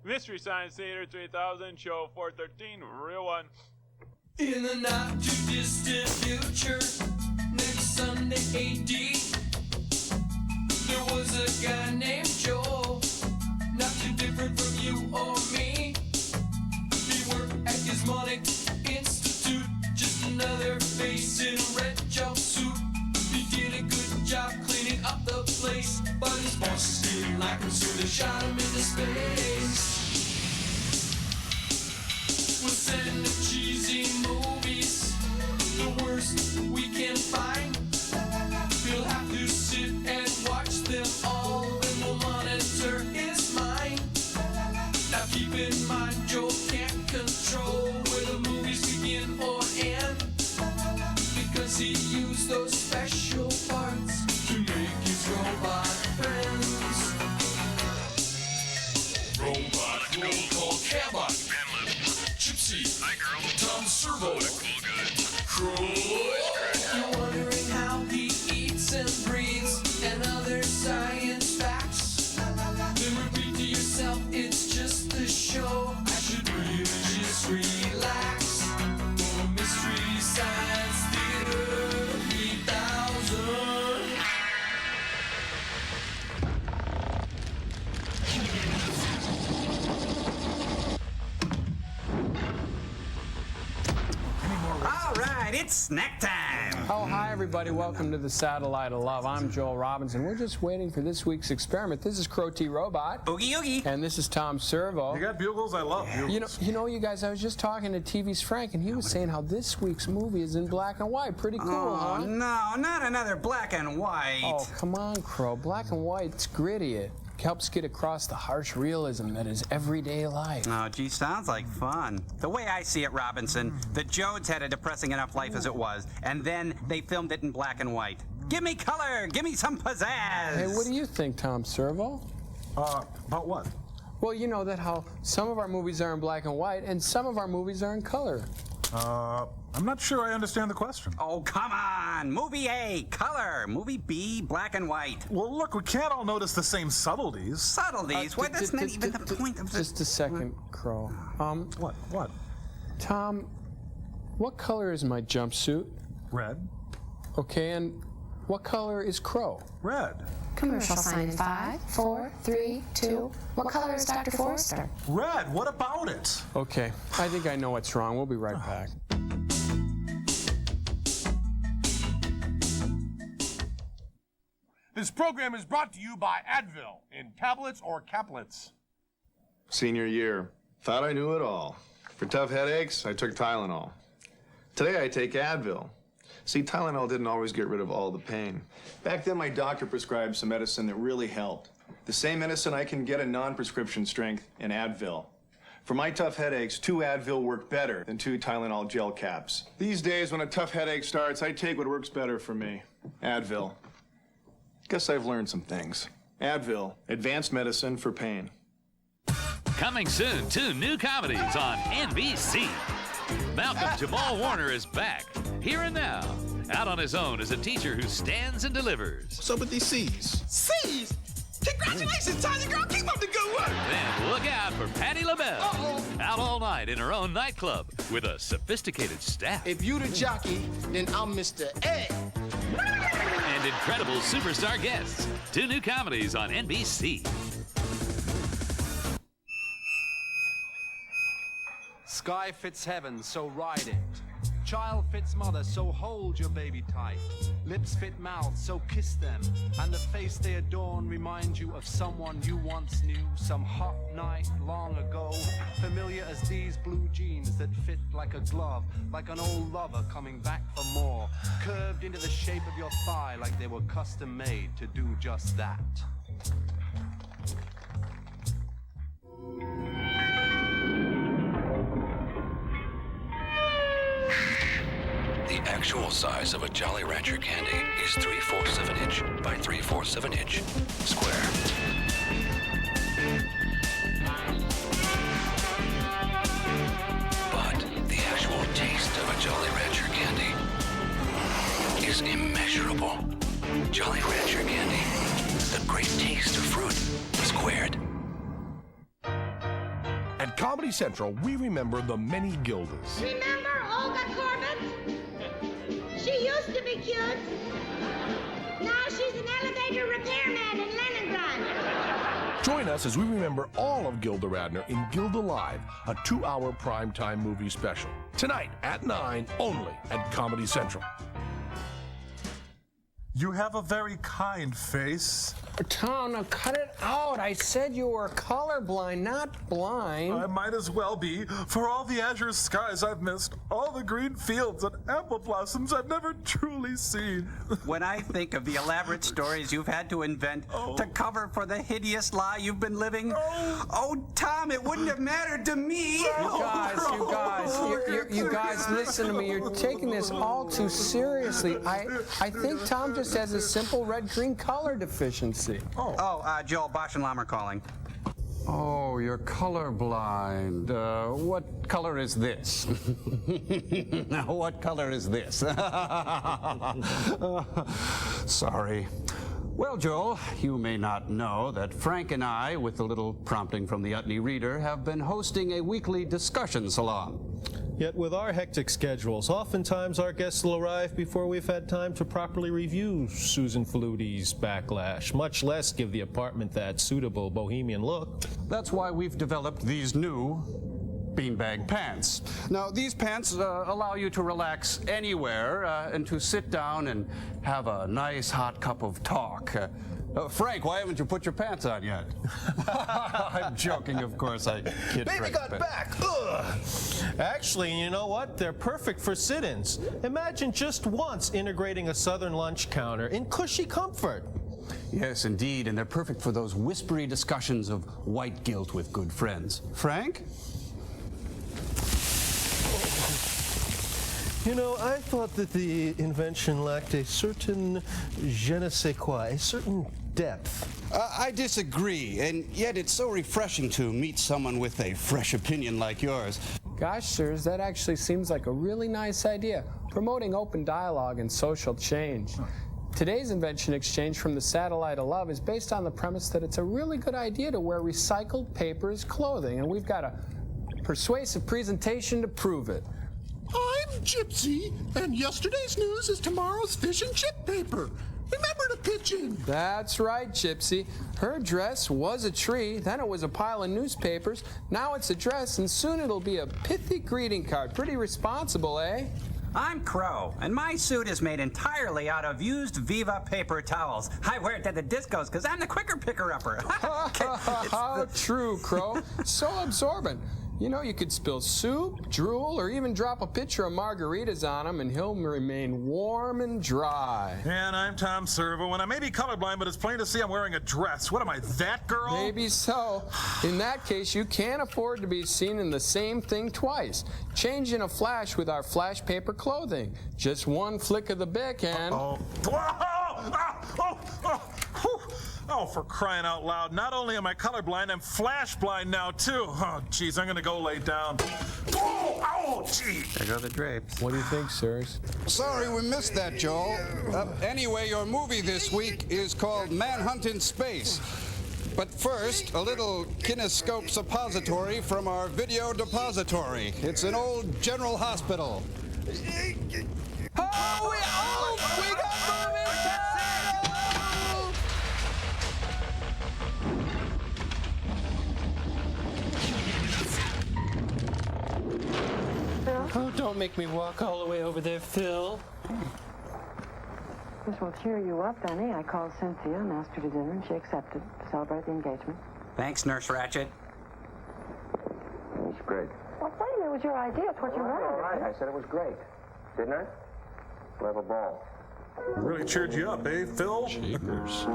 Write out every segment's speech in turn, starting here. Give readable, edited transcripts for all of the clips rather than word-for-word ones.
Mystery Science Theater 3000, Show 413, Real One. In the not too distant future, next Sunday AD, there was a guy named Joel, not too different from you or me. He worked at Gizmonic Institute, just another face in a red jumpsuit. He did a good job cleaning up the place, but his bosses didn't like him, so they shot him into space. We'll send the cheesy movies, the worst we can find. He'll have to sit and watch them all, and we'll monitor his mind. Now keep in mind, Joe can't control where the movies begin or end, because he used those special parts to make his robot friends. Robot roll call Cabot, Gypsy, hi girl, Tom Servo, Crow. You're wondering how he eats and breathes and other science facts. Then repeat to yourself, it's just a show. I should really just relax. For Mystery Science Theater 3000. All right, it's snack time. Oh, hi, everybody. Welcome to the Satellite of Love. I'm Joel Robinson. We're just waiting for this week's experiment. This is Crow T. Robot. Oogie Oogie. And this is Tom Servo. You got bugles? I love bugles. You know, you guys, I was just talking to TV's Frank, and he was saying how this week's movie is in black and white. Pretty cool, huh? No, not another black and white. Oh, come on, Crow. Black and white's gritty. It helps get across the harsh realism that is everyday life. Oh, gee, sounds like fun. The way I see it, Robinson, the Jodes had a depressing enough life as it was, and then they filmed it in black and white. Give me color! Give me some pizzazz! Hey, what do you think, Tom Servo? About what? Well, you know that how some of our movies are in black and white, and some of our movies are in color. I'm not sure I understand the question. Oh, come on! Movie A, color. Movie B, black and white. Well, look, we can't all notice the same subtleties. Subtleties? Why, that's not even the point of the... Just a second, Crow. What? Tom, what color is my jumpsuit? Red. Okay, and what color is Crow? Red. Commercial sign in 5, 4, 3, 2. What color is Dr. Forrester? Red. What about it? Okay, I think I know what's wrong. We'll be right back. This program is brought to you by Advil in tablets or caplets. Senior year. Thought I knew it all. For tough headaches, I took Tylenol. Today I take Advil. See, Tylenol didn't always get rid of all the pain. Back then, my doctor prescribed some medicine that really helped. The same medicine I can get in non-prescription strength in Advil. For my tough headaches, 2 Advil work better than 2 Tylenol gel caps. These days, when a tough headache starts, I take what works better for me. Advil. Guess I've learned some things. Advil, advanced medicine for pain. Coming soon, 2 new comedies on NBC. Malcolm Jamal Warner is back, here and now, out on his own as a teacher who stands and delivers. What's up with these C's? C's! Congratulations, Tanya girl! Keep up the good work! Then look out for Patti LaBelle, out all night in her own nightclub with a sophisticated staff. If you the jockey, then I'm Mr. A. And incredible superstar guests. 2 new comedies on NBC. Sky fits heaven, so ride it. Child fits mother, so hold your baby tight. Lips fit mouth, so kiss them. And the face they adorn reminds you of someone you once knew, some hot night long ago. Familiar as these blue jeans that fit like a glove, like an old lover coming back for more. Curved into the shape of your thigh like they were custom made to do just that. The actual size of a Jolly Rancher candy is 3/4 of an inch by 3/4 of an inch square. But the actual taste of a Jolly Rancher candy is immeasurable. Jolly Rancher candy, the great taste of fruit squared. Comedy Central, we remember the many Gildas. Remember Olga Corbett? She used to be cute. Now she's an elevator repairman in Leningrad. Join us as we remember all of Gilda Radner in Gilda Live, a 2-hour primetime movie special. Tonight at 9, only at Comedy Central. You have a very kind face. Tom, now cut it out. I said you were colorblind, not blind. I might as well be. For all the azure skies I've missed, all the green fields and apple blossoms I've never truly seen. When I think of the elaborate stories you've had to invent to cover for the hideous lie you've been living, Tom, it wouldn't have mattered to me. You guys, listen to me. You're taking this all too seriously. I think Tom just has a simple red-green color deficiency. Joel, Bosch and Lam are calling. Oh, you're colorblind. What color is this? Now, what color is this? Sorry. Well, Joel, you may not know that Frank and I, with a little prompting from the Utney Reader, have been hosting a weekly discussion salon. Yet with our hectic schedules, oftentimes our guests will arrive before we've had time to properly review Susan Faluti's Backlash, much less give the apartment that suitable bohemian look. That's why we've developed these new beanbag pants. Now, these pants allow you to relax anywhere and to sit down and have a nice hot cup of talk. Frank, why haven't you put your pants on yet? I'm joking, of course. I kid Baby Frank, got back! Ugh. Actually, you know what? They're perfect for sit-ins. Imagine just once integrating a southern lunch counter in cushy comfort. Yes, indeed, and they're perfect for those whispery discussions of white guilt with good friends. Frank? You know, I thought that the invention lacked a certain je ne sais quoi, a certain depth. I disagree, and yet it's so refreshing to meet someone with a fresh opinion like yours. Gosh, sirs, that actually seems like a really nice idea, promoting open dialogue and social change. Today's invention exchange from the Satellite of Love is based on the premise that it's a really good idea to wear recycled paper as clothing, and we've got a persuasive presentation to prove it. I'm Gypsy, and yesterday's news is tomorrow's fish and chip paper. Remember to pitch in. That's right, Gypsy. Her dress was a tree, then it was a pile of newspapers, now it's a dress, and soon it'll be a pithy greeting card. Pretty responsible, eh? I'm Crowe, and my suit is made entirely out of used Viva paper towels. I wear it to the discos because I'm the quicker picker-upper. How true, Crowe. So absorbent. You know, you could spill soup, drool, or even drop a pitcher of margaritas on him, and he'll remain warm and dry. And I'm Tom Servo, and I may be colorblind, but it's plain to see I'm wearing a dress. What am I, that girl? Maybe so. In that case, you can't afford to be seen in the same thing twice. Change in a flash with our flash paper clothing. Just one flick of the bic and... Oh, for crying out loud. Not only am I colorblind, I'm flash blind now, too. Oh, jeez, I'm gonna go lay down. Oh, gee. There go the drapes. What do you think, sirs? Sorry we missed that, Joel. Anyway, your movie this week is called Manhunt in Space. But first, a little kinescope suppository from our video depository. It's an old general hospital. We got movie! Oh, don't make me walk all the way over there, Phil. This will cheer you up, Benny. I called Cynthia and asked her to dinner, and she accepted to celebrate the engagement. Thanks, Nurse Ratched. It was great. Well, wait, it was your idea. It's what you wanted. Right. I said it was great. Didn't I? We'll have a ball. Really cheered you up, eh, Phil? Jeepers.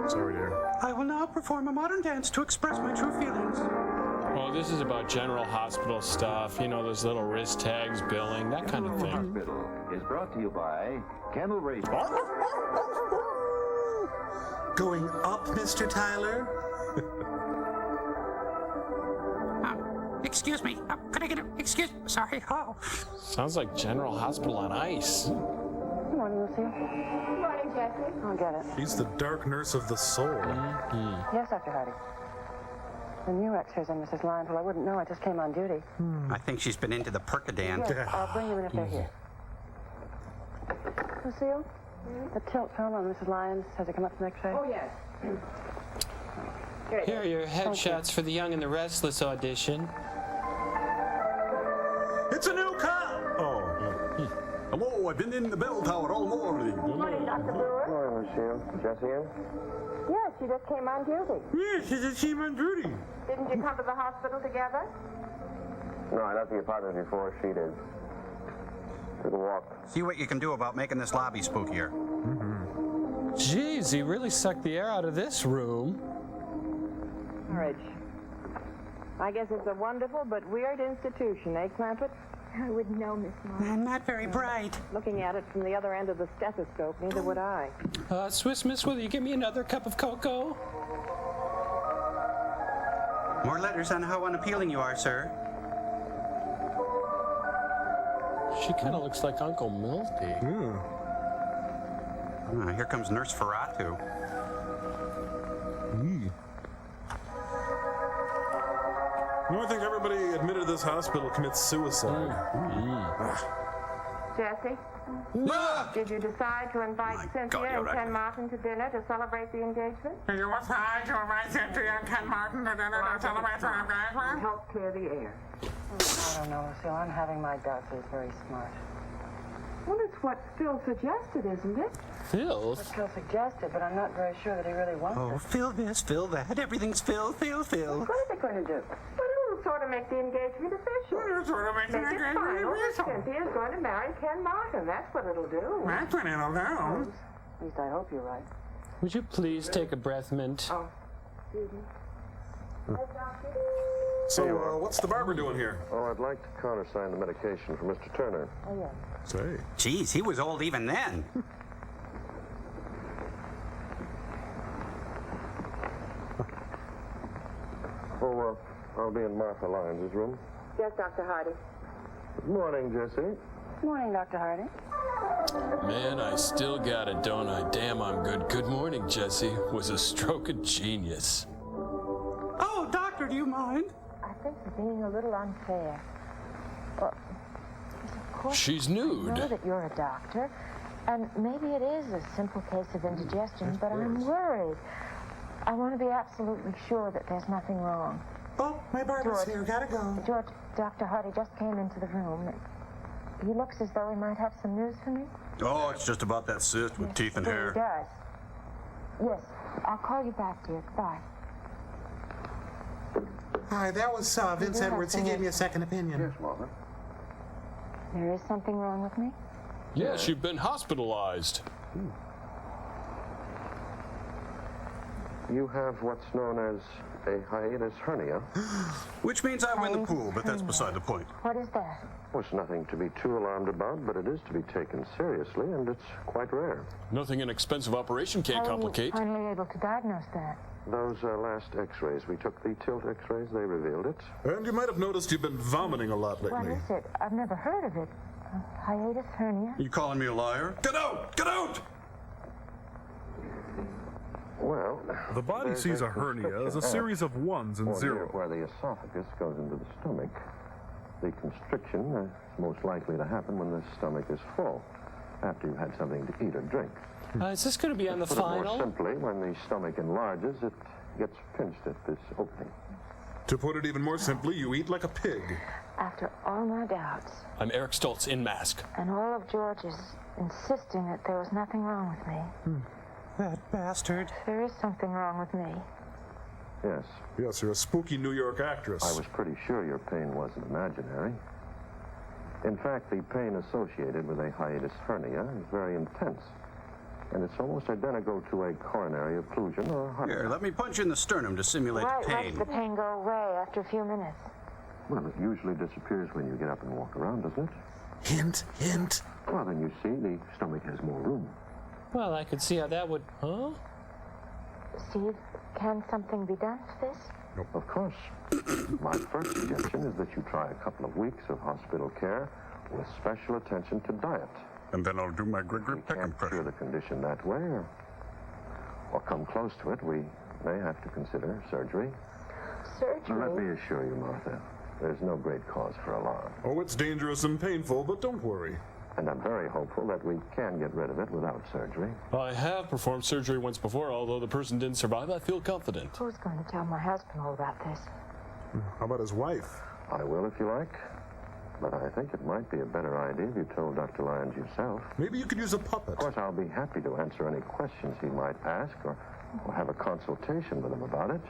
Sorry, dear. I will now perform a modern dance to express my true feelings. Well, this is about general hospital stuff, you know, those little wrist tags, billing, that kind of thing. Hospital is brought to you by Kennel Race. Going up, Mr. Tyler? Excuse me. Could I get excuse? Sorry. Oh. Sounds like General Hospital on ice. Good morning, Lucille. Good morning, Jesse. I'll get it. He's the dark nurse of the soul. Yes, Dr. Hardy. The new X-rays on Mrs. Lyons. Well, I wouldn't know. I just came on duty. I think she's been into the Percodan. Yes, I'll bring them in if they're here. Lucille, the tilt film on Mrs. Lyons, has it come up for the X-ray? Oh, yes. Here are your headshots for the Young and the Restless audition. It's a new cop! Oh. Hello, I've been in the bell tower all morning. Good morning, Dr. Brewer. Good morning, Lucille. Jessie in? Yes, she just came on duty. Yeah, she just came on duty. Didn't you come to the hospital together? No, I left the apartment before she did. Took a walk. See what you can do about making this lobby spookier. Jeez, he really sucked the air out of this room. Rich. I guess it's a wonderful but weird institution, eh, Clampett? I wouldn't know, Miss Moore. I'm not very bright. Looking at it from the other end of the stethoscope, neither would I. Swiss Miss, will you give me another cup of cocoa? More letters on how unappealing you are, sir. She kind of looks like Uncle Milty. Here comes Nurse Ferratu. No, I think everybody admitted to this hospital commits suicide. Jesse? Did you decide to invite Cynthia and Ken Martin to dinner to celebrate the engagement? Did you decide to invite Cynthia and Ken Martin to dinner to celebrate the engagement? Help clear the air. I don't know, Lucille. I'm having my doubts. He's very smart. Well, it's what Phil suggested, isn't it? Phil? What Phil suggested, but I'm not very sure that he really wants Oh, it. Phil this, Phil that. Everything's Phil. What is it going to do? Well, it'll sort of make the engagement official. It'll sort of make the engagement final that official. Cynthia's going to marry Ken Martin. That's what it'll do. That's what it'll do. At least I hope you're right. Would you please take a breath mint? Oh, excuse me. So, what's the barber doing here? Oh, I'd like to countersign the medication for Mr. Turner. Oh, yeah. Say. Geez, he was old even then. Oh, I'll be in Martha Lyons' room. Yes, Dr. Hardy. Good morning, Jessie. Morning, Dr. Hardy. Man, I still got it, don't I? Damn, I'm good. Good morning, Jesse. Was a stroke of genius. Oh, doctor, do you mind? I think you're being a little unfair. Well, of course, She's I nude. know that you're a doctor, and maybe it is a simple case of indigestion, but I'm worried. I want to be absolutely sure that there's nothing wrong. Oh, my barber's here. Gotta go. George, Dr. Hardy just came into the room. He looks as though he might have some news for me. Oh, it's just about that cyst with teeth and He hair. does. Yes, I'll call you back, dear. Bye. Hi, that was Vince Edwards. He gave me a second opinion. Yes, Martha. There is something wrong with me? Yes, you've been hospitalized. You have what's known as a hiatus hernia. Which means I win the pool, but that's beside the point. What is that? Well, it's nothing to be too alarmed about, but it is to be taken seriously, and it's quite rare. Nothing an expensive operation can't complicate. How are you finally able to diagnose that? Those last X-rays, we took the tilt X-rays, they revealed it. And you might have noticed you've been vomiting a lot What lately. is it? I've never heard of it. Hiatus hernia? You calling me a liar? Get out! Get out! Well, The body there's sees a hernia as a constriction series of ones and or near zeros. where the esophagus goes into the stomach. The constriction is most likely to happen when the stomach is full, after you've had something to eat or drink. Is this going to be on the Put it more final? simply, when the stomach enlarges, it gets pinched at this opening. To put it even more simply, you eat like a pig. After all my doubts, I'm Eric Stoltz in mask. and all of George's insisting that there was nothing wrong with me. That bastard. There is something wrong with me. Yes. Yes, you're a spooky New York actress. I was pretty sure your pain wasn't imaginary. In fact, the pain associated with a hiatus hernia is very intense. And it's almost identical to a coronary occlusion or a heart Here, attack. let me punch you in the sternum to simulate Why pain. does the pain go away after a few minutes? Well, it usually disappears when you get up and walk around, doesn't it? Hint, hint. Well, then you see, the stomach has more room. Well, I could see how that would... Huh? Steve, can something be done for this? Of course. My first suggestion is that you try a couple of weeks of hospital care with special attention to diet. And then I'll do my Gregory Peck Can't cure the condition that way, or come close to it. We may have to consider surgery. surgery. Let me assure you, Martha, there's no great cause for alarm. Oh, it's dangerous and painful, but don't worry. And I'm very hopeful that we can get rid of it without surgery. I have performed surgery once before, although the person didn't survive. I feel confident. Who's going to tell my husband all about this? How about his wife? I will if you like. But I think it might be a better idea if you told Dr. Lyons yourself. Maybe you could use a puppet. Of course, I'll be happy to answer any questions he might ask or have a consultation with him about it.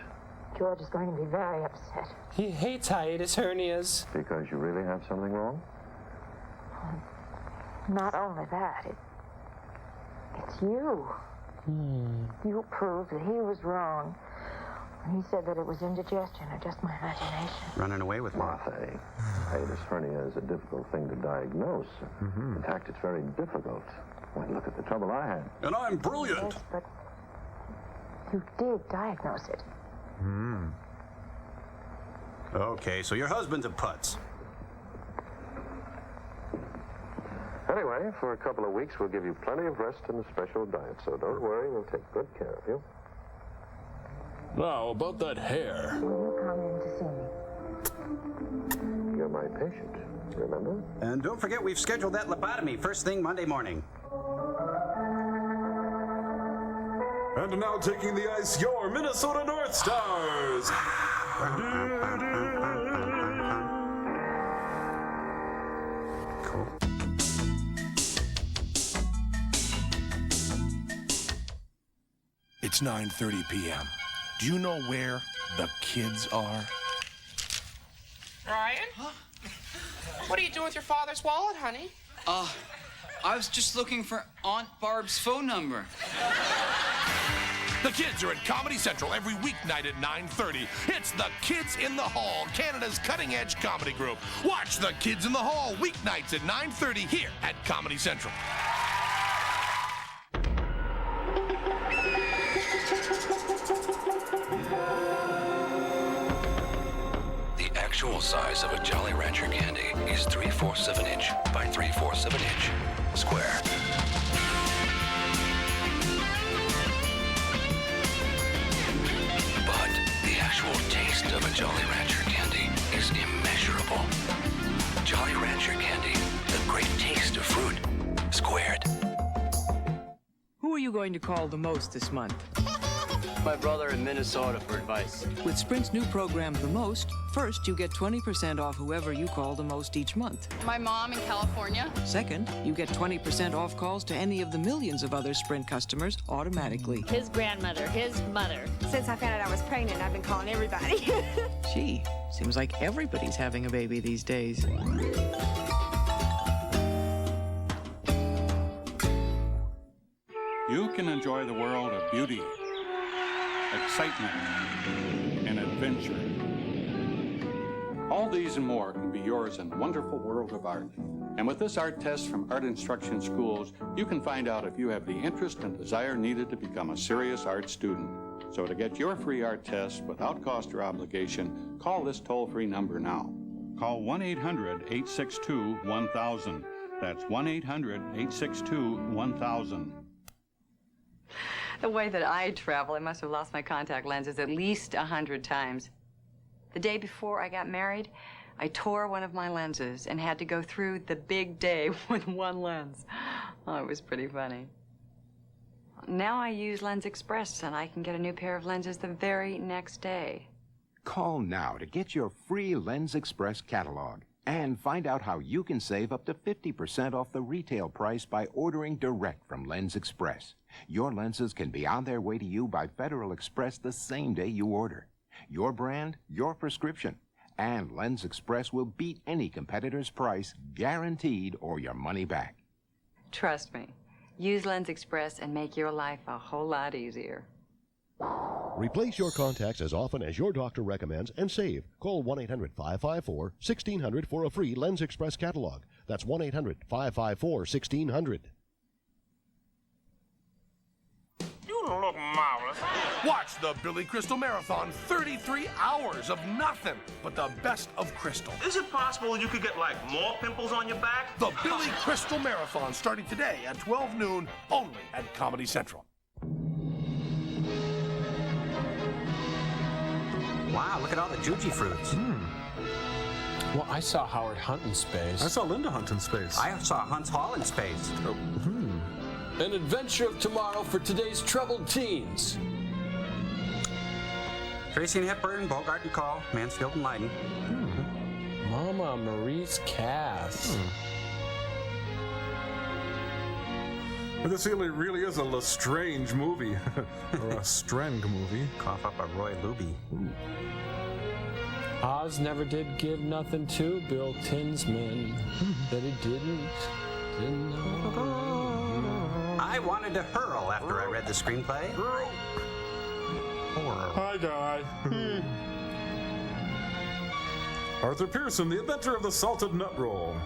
George is going to be very upset. He hates hiatus hernias. Because you really have something wrong? Not only that, it's you. You proved that he was wrong. He said that it was indigestion or just my imagination. Running away with Martha, hiatus hernia is a difficult thing to diagnose. In fact, it's very difficult. Well, look at the trouble I had. And I'm brilliant. Yes, but you did diagnose it. Okay, so your husband's a putz. Anyway, for a couple of weeks, we'll give you plenty of rest and a special diet, so don't worry, we'll take good care of you. Now, about that hair. Will you come in to see me? You're my patient, remember? And don't forget, we've scheduled that lobotomy first thing Monday morning. And now taking the ice, your Minnesota North Stars. Cool. It's 9:30 p.m. Do you know where the kids are? Ryan? Huh? What are you doing with your father's wallet, honey? I was just looking for Aunt Barb's phone number. The kids are at Comedy Central every weeknight at 9:30. It's the Kids in the Hall, Canada's cutting-edge comedy group. Watch the Kids in the Hall weeknights at 9:30 here at Comedy Central. The actual size of a Jolly Rancher candy is 3/4 of an inch by 3/4 of an inch square. But the actual taste of a Jolly Rancher candy is immeasurable. Jolly Rancher candy, the great taste of fruit, squared. Who are you going to call the most this month? My brother in Minnesota for advice. With Sprint's new program, The Most, first, you get 20% off whoever you call the most each month. My mom in California. Second, you get 20% off calls to any of the millions of other Sprint customers automatically. His grandmother, his mother. Since I found out I was pregnant, I've been calling everybody. Gee, seems like everybody's having a baby these days. You can enjoy the world of beauty, excitement, and adventure. All these and more can be yours in the wonderful world of art. And with this art test from Art Instruction Schools, you can find out if you have the interest and desire needed to become a serious art student. So to get your free art test without cost or obligation, call this toll-free number now. Call 1-800-862-1000. That's 1-800-862-1000. The way that I travel, I must have lost my contact lenses at least 100 times. The day before I got married, I tore one of my lenses and had to go through the big day with one lens. Oh, it was pretty funny. Now I use Lens Express, and I can get a new pair of lenses the very next day. Call now to get your free Lens Express catalog and find out how you can save up to 50% off the retail price by ordering direct from Lens Express. Your lenses can be on their way to you by Federal Express the same day you order. Your brand, your prescription. And Lens Express will beat any competitor's price, guaranteed, or your money back. Trust me. Use Lens Express and make your life a whole lot easier. Replace your contacts as often as your doctor recommends and save. Call 1-800-554-1600 for a free Lens Express catalog. That's 1-800-554-1600. You look marvelous. Watch the Billy Crystal Marathon. 33 hours of nothing but the best of Crystal. Is it possible you could get, like, more pimples on your back? The Billy Crystal Marathon, starting today at 12 noon, only at Comedy Central. Wow, look at all the juji fruits. Well, I saw Howard Hunt in space. I saw Linda Hunt in space. I saw Hunt's Hall in space. Oh. An adventure of tomorrow for today's troubled teens. Tracy and Hepburn, Bogart and Call, Mansfield and Leiden. Mama Maurice Cass. This really is a Lestrange movie. Or a Strang movie. Cough up a Roy Luby. Oz never did give nothing to Bill Tinsman that he didn't know. I wanted to hurl after I read the screenplay. Hi, Guy. Arthur Pearson, the inventor of the salted nut roll.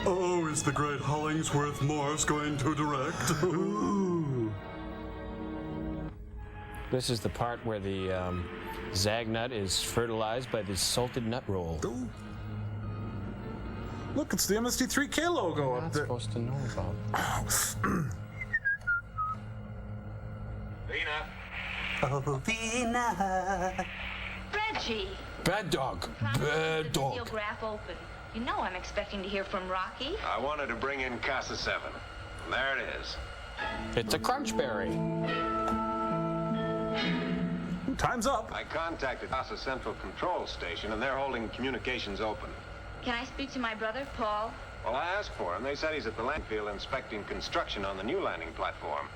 Oh, is the great Hollingsworth Morse going to direct? Ooh. This is the part where the Zagnut is fertilized by the salted nut roll. Ooh. Look, it's the MST3K logo up there. Supposed to know about. Vina. Oh, Vina. Reggie. Bad dog. Bad dog. Videograph open. You know I'm expecting to hear from Rocky. I wanted to bring in Casa 7. There it is. It's a crunchberry. Time's up. I contacted Casa Central Control Station, and they're holding communications open. Can I speak to my brother, Paul? Well, I asked for him. They said he's at the landfill inspecting construction on the new landing platform.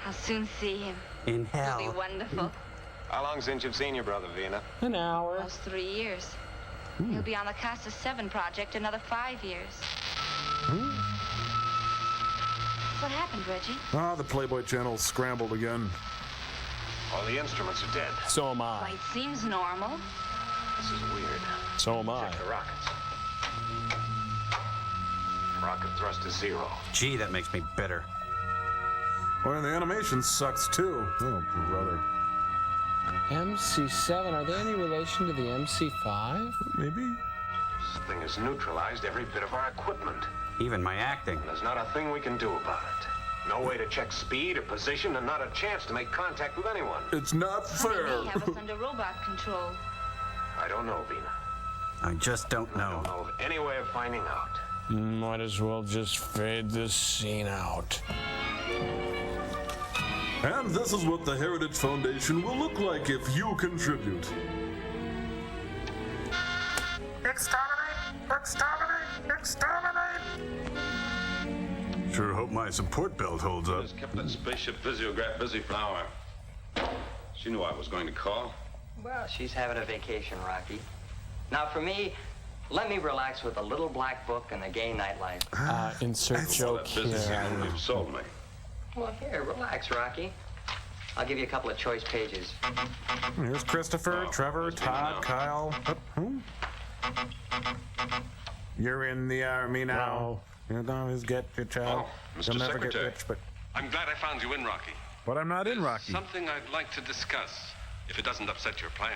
I'll soon see him. In hell. It'll be wonderful. How long since you've seen your brother, Vina? An hour. Almost 3 years. He'll be on the Casa 7 project another 5 years. What happened, Reggie? Ah, the Playboy Channel scrambled again. All the instruments are dead. So am I. Well, it seems normal. This is weird. So am I. Check the rockets. Rocket thrust is 0. Gee, that makes me bitter. Well, and the animation sucks too. Oh, brother. MC7, are they any relation to the MC5? Maybe. This thing has neutralized every bit of our equipment. Even my acting. And there's not a thing we can do about it. No way to check speed or position, and not a chance to make contact with anyone. It's not fair. They have us under robot control. I don't know, Vina. I just don't know. I don't know of any way of finding out. Might as well just fade this scene out. And this is what the Heritage Foundation will look like if you contribute. Exterminate! Exterminate! Exterminate! Sure hope my support belt holds up. Just kept that spaceship visiograph busy for an hour. She knew I was going to call. Well, she's having a vacation, Rocky. Now, for me, let me relax with a little black book and a gay nightlife. Insert joke here. You've sold me. Well, here, relax, Rocky. I'll give you a couple of choice pages. Here's Christopher, Trevor, Todd, Kyle. You're in the army now. You'll always get your child. Mr. You'll never get Secretary. rich, but I'm glad I found you in, Rocky. But I'm not in Rocky. Something I'd like to discuss, if it doesn't upset your plans.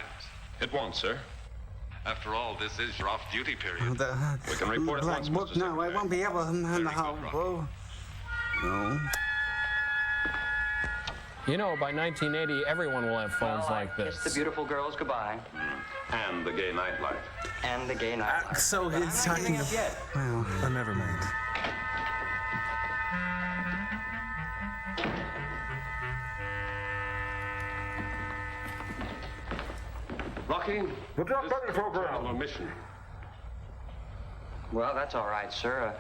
It won't, sir. After all, this is your off-duty period. We can report at once, book, Mr. no, I won't be able to. No. You know, by 1980, everyone will have phones like this. Kiss the beautiful girls goodbye. And the gay nightlife. And the gay nightlife. So he's talking. Well, never mind. Rocky, the drop program. On a mission. Well, that's all right, sir.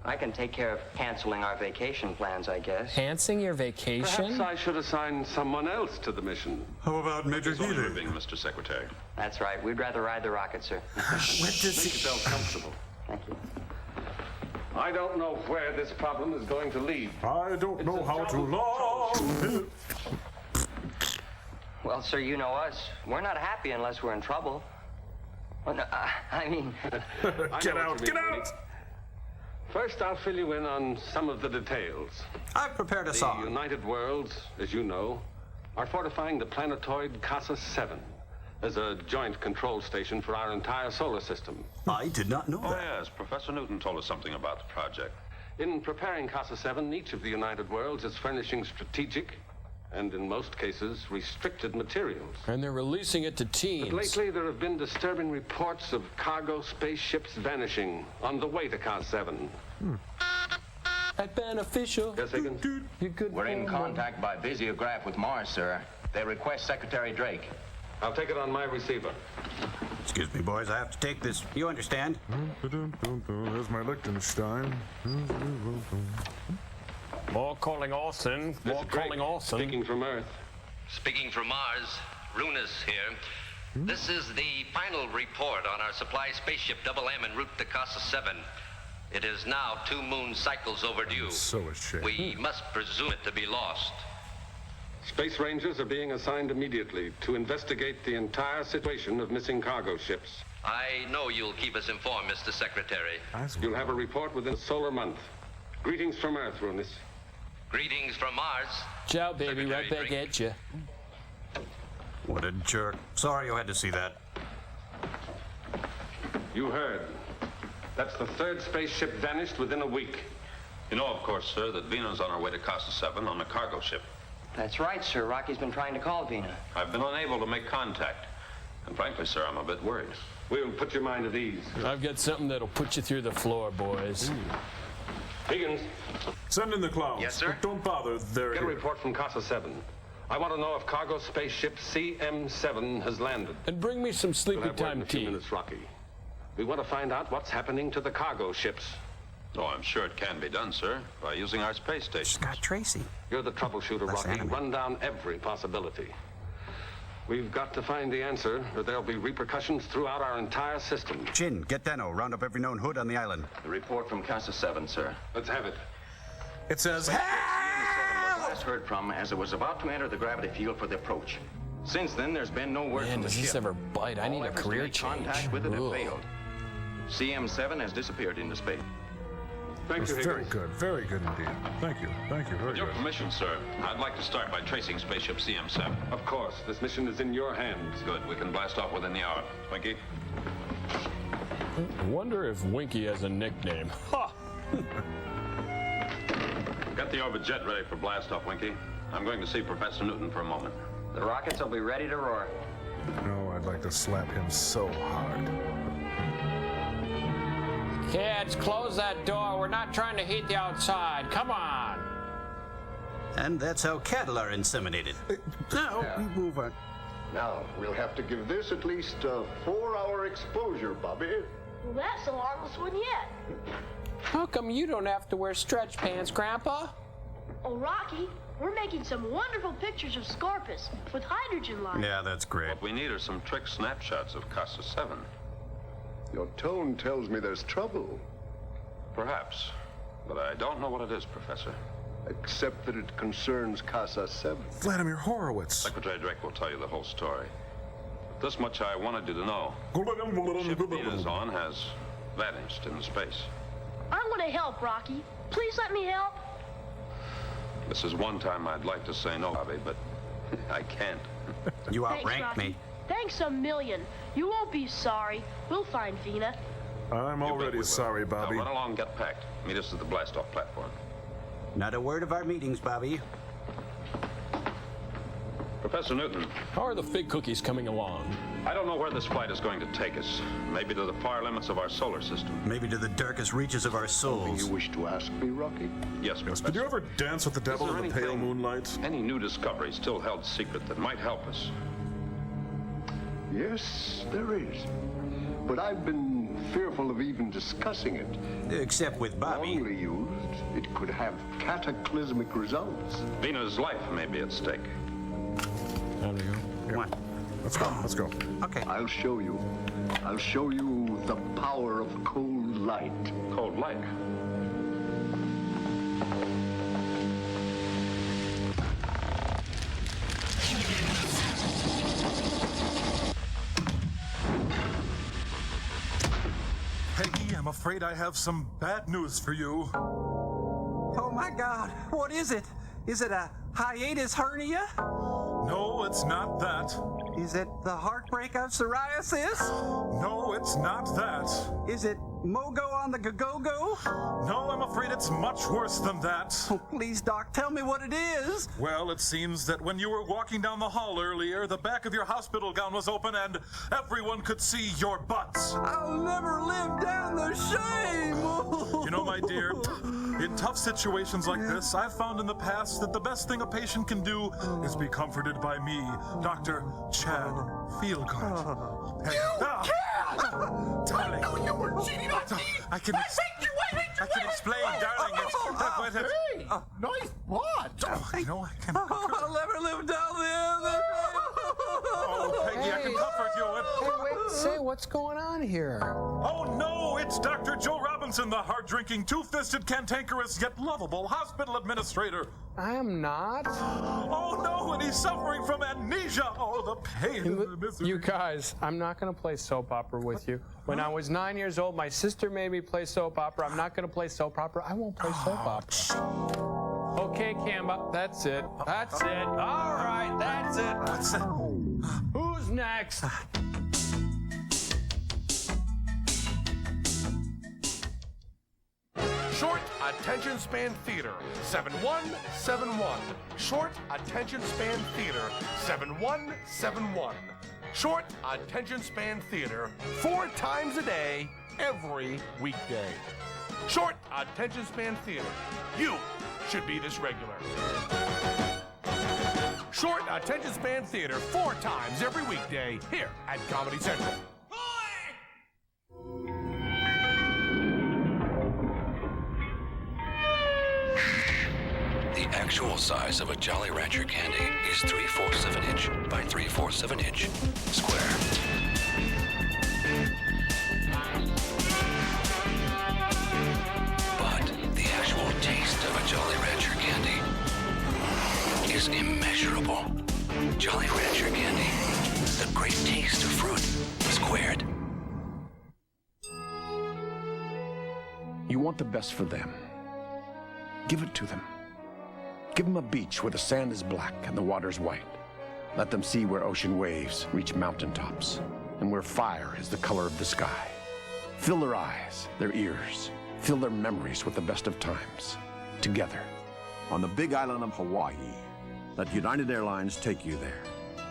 I can take care of canceling our vacation plans, I guess. Canceling your vacation? Perhaps I should assign someone else to the mission. How about Major Healy? Mr. Secretary. That's right. We'd rather ride the rocket, sir. Make yourself comfortable. Thank you. I don't know where this problem is going to lead. I don't know how to love. Well, sir, you know us. We're not happy unless we're in trouble. Well, no, I mean... Get out! Get out! First, I'll fill you in on some of the details. I've prepared a song. The United Worlds, as you know, are fortifying the planetoid Casa 7 as a joint control station for our entire solar system. I did not know that. Oh, yes. Professor Newton told us something about the project. In preparing Casa 7, each of the United Worlds is furnishing strategic and in most cases, restricted materials. And they're releasing it to teens. But lately, there have been disturbing reports of cargo spaceships vanishing on the way to Car 7. That beneficial. Yes, Higgins? We're in contact by visiograph with Mars, sir. They request Secretary Drake. I'll take it on my receiver. Excuse me, boys, I have to take this. You understand? There's my Liechtenstein. More calling Olsen. More calling Olsen. Speaking from Earth. Speaking from Mars, Runus here. This is the final report on our supply spaceship Double M en route to Casa 7. It is now 2 moon cycles overdue. So ashamed. We must presume it to be lost. Space Rangers are being assigned immediately to investigate the entire situation of missing cargo ships. I know you'll keep us informed, Mr. Secretary. You'll have a report within a solar month. Greetings from Earth, Runus. Greetings from Mars. Ciao, baby. Right back at you. What a jerk. Sorry you had to see that. You heard. That's the 3rd spaceship vanished within a week. You know, of course, sir, that Vena's on her way to Casa 7 on a cargo ship. That's right, sir. Rocky's been trying to call Vena. I've been unable to make contact. And frankly, sir, I'm a bit worried. We'll put your mind at ease. I've got something that'll put you through the floor, boys. Higgins. Send in the clouds. Yes, sir. But don't bother. They're Get a here. report from Casa 7. I want to know if cargo spaceship CM7 has landed. And bring me some We'll sleepy have word in time a few tea. minutes, Rocky. We want to find out what's happening to the cargo ships. Oh, I'm sure it can be done, sir, by using our space station. Scott Tracy. You're the troubleshooter, Less Rocky. anime. Run down every possibility. We've got to find the answer, or there'll be repercussions throughout our entire system. Jin, get Deno. Round up every known hood on the island. The report from Casa 7, sir. Let's have it. It says, CM7 was last heard from as it was about to enter the gravity field for the approach. Since then, there's been no word Man, from the does ship. this ever bite? I need a All efforts to career make change. contact with it have Ugh. failed. CM7 has disappeared into space. Thank you, very Higgins. good. Very good indeed. Thank you. Thank you. Very With your good. permission, sir, I'd like to start by tracing spaceship CM7. Of course, this mission is in your hands. Good, we can blast off within the hour. Winky? I wonder if Winky has a nickname. Ha! Get the orbit jet ready for blast off, Winky. I'm going to see Professor Newton for a moment. The rockets will be ready to roar. No, I'd like to slap him so hard. Kids, close that door. We're not trying to heat the outside. Come on. And that's how cattle are inseminated. Now, we move on. Now, we'll have to give this at least a 4-hour exposure, Bobby. Well, that's the longest one yet. How come you don't have to wear stretch pants, Grandpa? Oh, Rocky, we're making some wonderful pictures of Scorpus with hydrogen light. Yeah, that's great. What we need are some trick snapshots of Casa 7. Your tone tells me there's trouble. Perhaps. But I don't know what it is, Professor. Except that it concerns Casa 7. Vladimir Horowitz. Secretary Drake will tell you the whole story. But this much I wanted you to know. Ship Vena's on has vanished in space. I want to help, Rocky. Please let me help. This is one time I'd like to say no, Bobby, but I can't. You Thanks, outranked Rocky. me. Thanks a million. You won't be sorry. We'll find Vena. I'm already sorry, Bobby. Now run along and get packed. Meet us at the blast-off platform. Not a word of our meetings, Bobby. Professor Newton. How are the fig cookies coming along? I don't know where this flight is going to take us. Maybe to the far limits of our solar system. Maybe to the darkest reaches of our souls. You wish to ask me, Rocky? Yes, Professor. Did you ever dance with the devil Is there in the pale anything- moonlight? Any new discovery still held secret that might help us? Yes, there is. But I've been fearful of even discussing it. Except with Bobby. Wrongly used, it could have cataclysmic results. Vena's life may be at stake. Time to go. Come on. Let's go. Let's go. Okay. I'll show you. I'll show you the power of cold light. Cold light? Peggy, I'm afraid I have some bad news for you. Oh my God, what is it? Is it a hiatus hernia? No, it's not that. Is it the heartbreak of psoriasis? No, it's not that. Is it Mogo on the go-go? No, I'm afraid it's much worse than that. Oh, please, Doc, tell me what it is. Well, it seems that when you were walking down the hall earlier, the back of your hospital gown was open and everyone could see your butts. I'll never live down the shame. You know, my dear, in tough situations like this, I've found in the past that the best thing a patient can do is be comforted by me, Dr. Chad Feelgood. Darling. I know you were cheating on me. I can explain, darling. Hey, nice butt. I know I can. I'll never live down there. Oh, Peggy, I can comfort you. Hey, wait, say, what's going on here? Oh, no, it's Dr. Joe Robinson, the hard-drinking, two-fisted, cantankerous, yet lovable hospital administrator. I am not. Oh, no, and he's suffering from amnesia. Oh, the pain and the misery. You guys, I'm not going to play soap opera with you. When I was 9 years old, my sister made me play soap opera. I'm not going to play soap opera. I won't play soap opera. Okay, Camba, that's it. That's it. All right, that's it. What's that? Who's next? Short Attention Span Theater, 7171. Short Attention Span Theater, 7171. Short Attention Span Theater, 4 times a day, every weekday. Short Attention Span Theater. You should be this regular. Short Attention Span Theater, 4 times every weekday, here at Comedy Central. The actual size of a Jolly Rancher candy is 3/4 of an inch by 3/4 of an inch square. But the actual taste of a Jolly Rancher candy is immeasurable. Jolly Rancher candy, the great taste of fruit squared. You want the best for them. Give it to them. Give them a beach where the sand is black and the water's white. Let them see where ocean waves reach mountaintops and where fire is the color of the sky. Fill their eyes, their ears, fill their memories with the best of times. Together. On the big island of Hawaii. Let United Airlines take you there.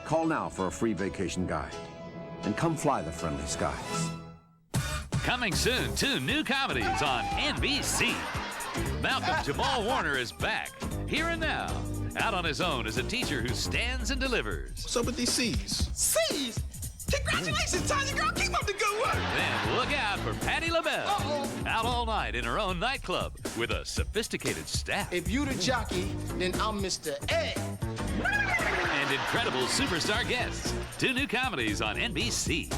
Call now for a free vacation guide. And come fly the friendly skies. Coming soon, 2 new comedies on NBC. Malcolm Jamal Warner is back, here and now, out on his own as a teacher who stands and delivers. What's up with these C's? C's? Congratulations, Tiny Girl. Keep up the good work. Then look out for Patti LaBelle, out all night in her own nightclub with a sophisticated staff. If you the jockey, then I'm Mr. A. And incredible superstar guests. 2 new comedies on NBC.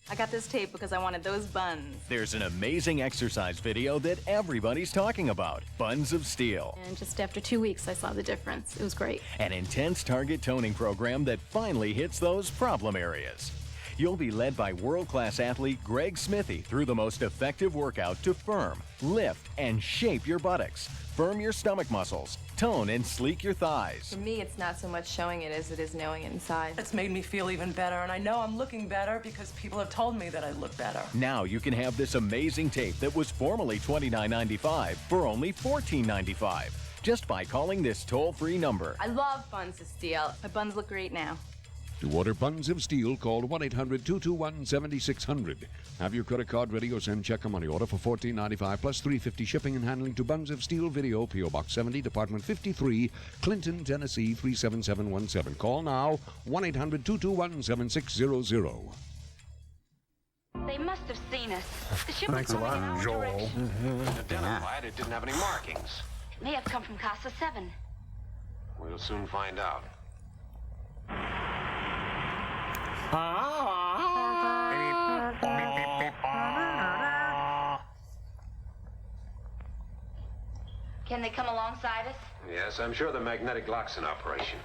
I got this tape because I wanted those buns. There's an amazing exercise video that everybody's talking about, Buns of Steel. And just after 2 weeks, I saw the difference. It was great. An intense target toning program that finally hits those problem areas. You'll be led by world-class athlete Greg Smithy through the most effective workout to firm, lift, and shape your buttocks, firm your stomach muscles, tone and sleek your thighs. For me, it's not so much showing it as it is knowing it inside. It's made me feel even better, and I know I'm looking better because people have told me that I look better. Now you can have this amazing tape that was formerly $29.95 for only $14.95, just by calling this toll-free number. I love Buns of Steel. My buns look great now. To order Buns of Steel, call 1-800-221-7600. Have your credit card ready or send check or money order for $14.95 plus $3.50 shipping and handling to Buns of Steel Video, P.O. Box 70, Department 53, Clinton, Tennessee 37717. Call now, 1-800-221-7600. They must have seen us. The ship Thanks a lot, Joel. Identified, it didn't have any markings. It may have come from Casa 7. We'll soon find out. Can they come alongside us? Yes, I'm sure the magnetic lock's in operation.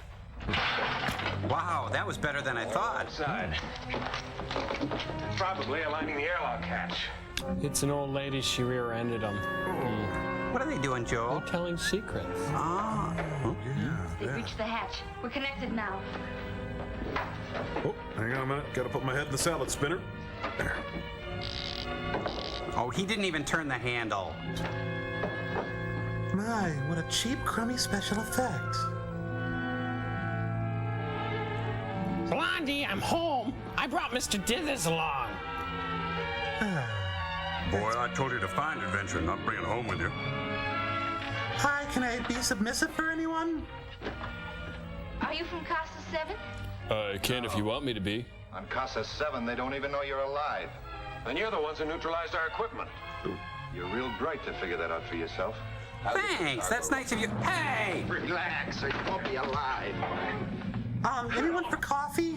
Wow, that was better than I thought. Inside. Probably aligning the airlock hatch. It's an old lady. She rear-ended them. What are they doing, Joel? They're telling secrets. Ah. They've reached the hatch. We're connected now. Oh, hang on a minute. Gotta put my head in the salad spinner. There. Oh, he didn't even turn the handle. My, what a cheap, crummy special effect. Blondie, I'm home. I brought Mr. Dithers along. Boy, I told you to find Invention, not bring it home with you. Hi, can I be submissive for anyone? Are you from Casa 7? I can if you want me to be. On Casa 7, they don't even know you're alive. And you're the ones who neutralized our equipment. You're real bright to figure that out for yourself. Thanks, that's nice of you. Hey! Relax, or you won't be alive. Anyone for coffee?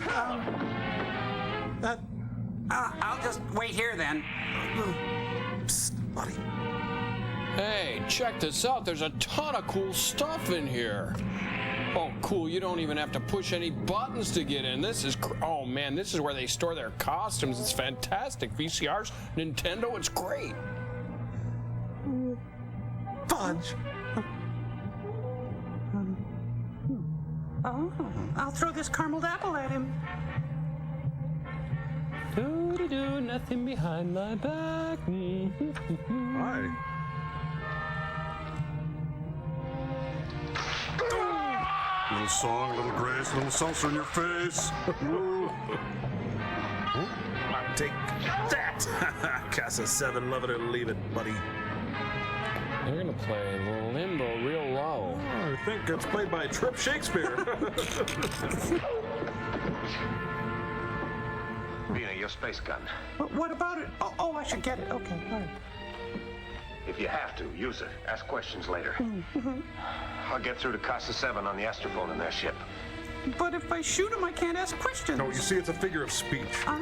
I'll just wait here then. Psst, buddy. Hey, check this out. There's a ton of cool stuff in here. Oh, cool. You don't even have to push any buttons to get in. This is, oh man, this is where they store their costumes. It's fantastic. VCRs, Nintendo, it's great. Fudge. Oh, I'll throw this caramel apple at him. Do nothing behind my back. Hi. Little song, little grace, little salsa in your face. Take that! Casa 7, love it or leave it, buddy. They're gonna play limbo real low. I think it's played by Trip Shakespeare. Vina, your space gun. What about it? Oh, I should get it. Okay, all right. If you have to, use it. Ask questions later. I'll get through to Casa 7 on the astrophone in their ship. But if I shoot him, I can't ask questions. No, you see, it's a figure of speech. I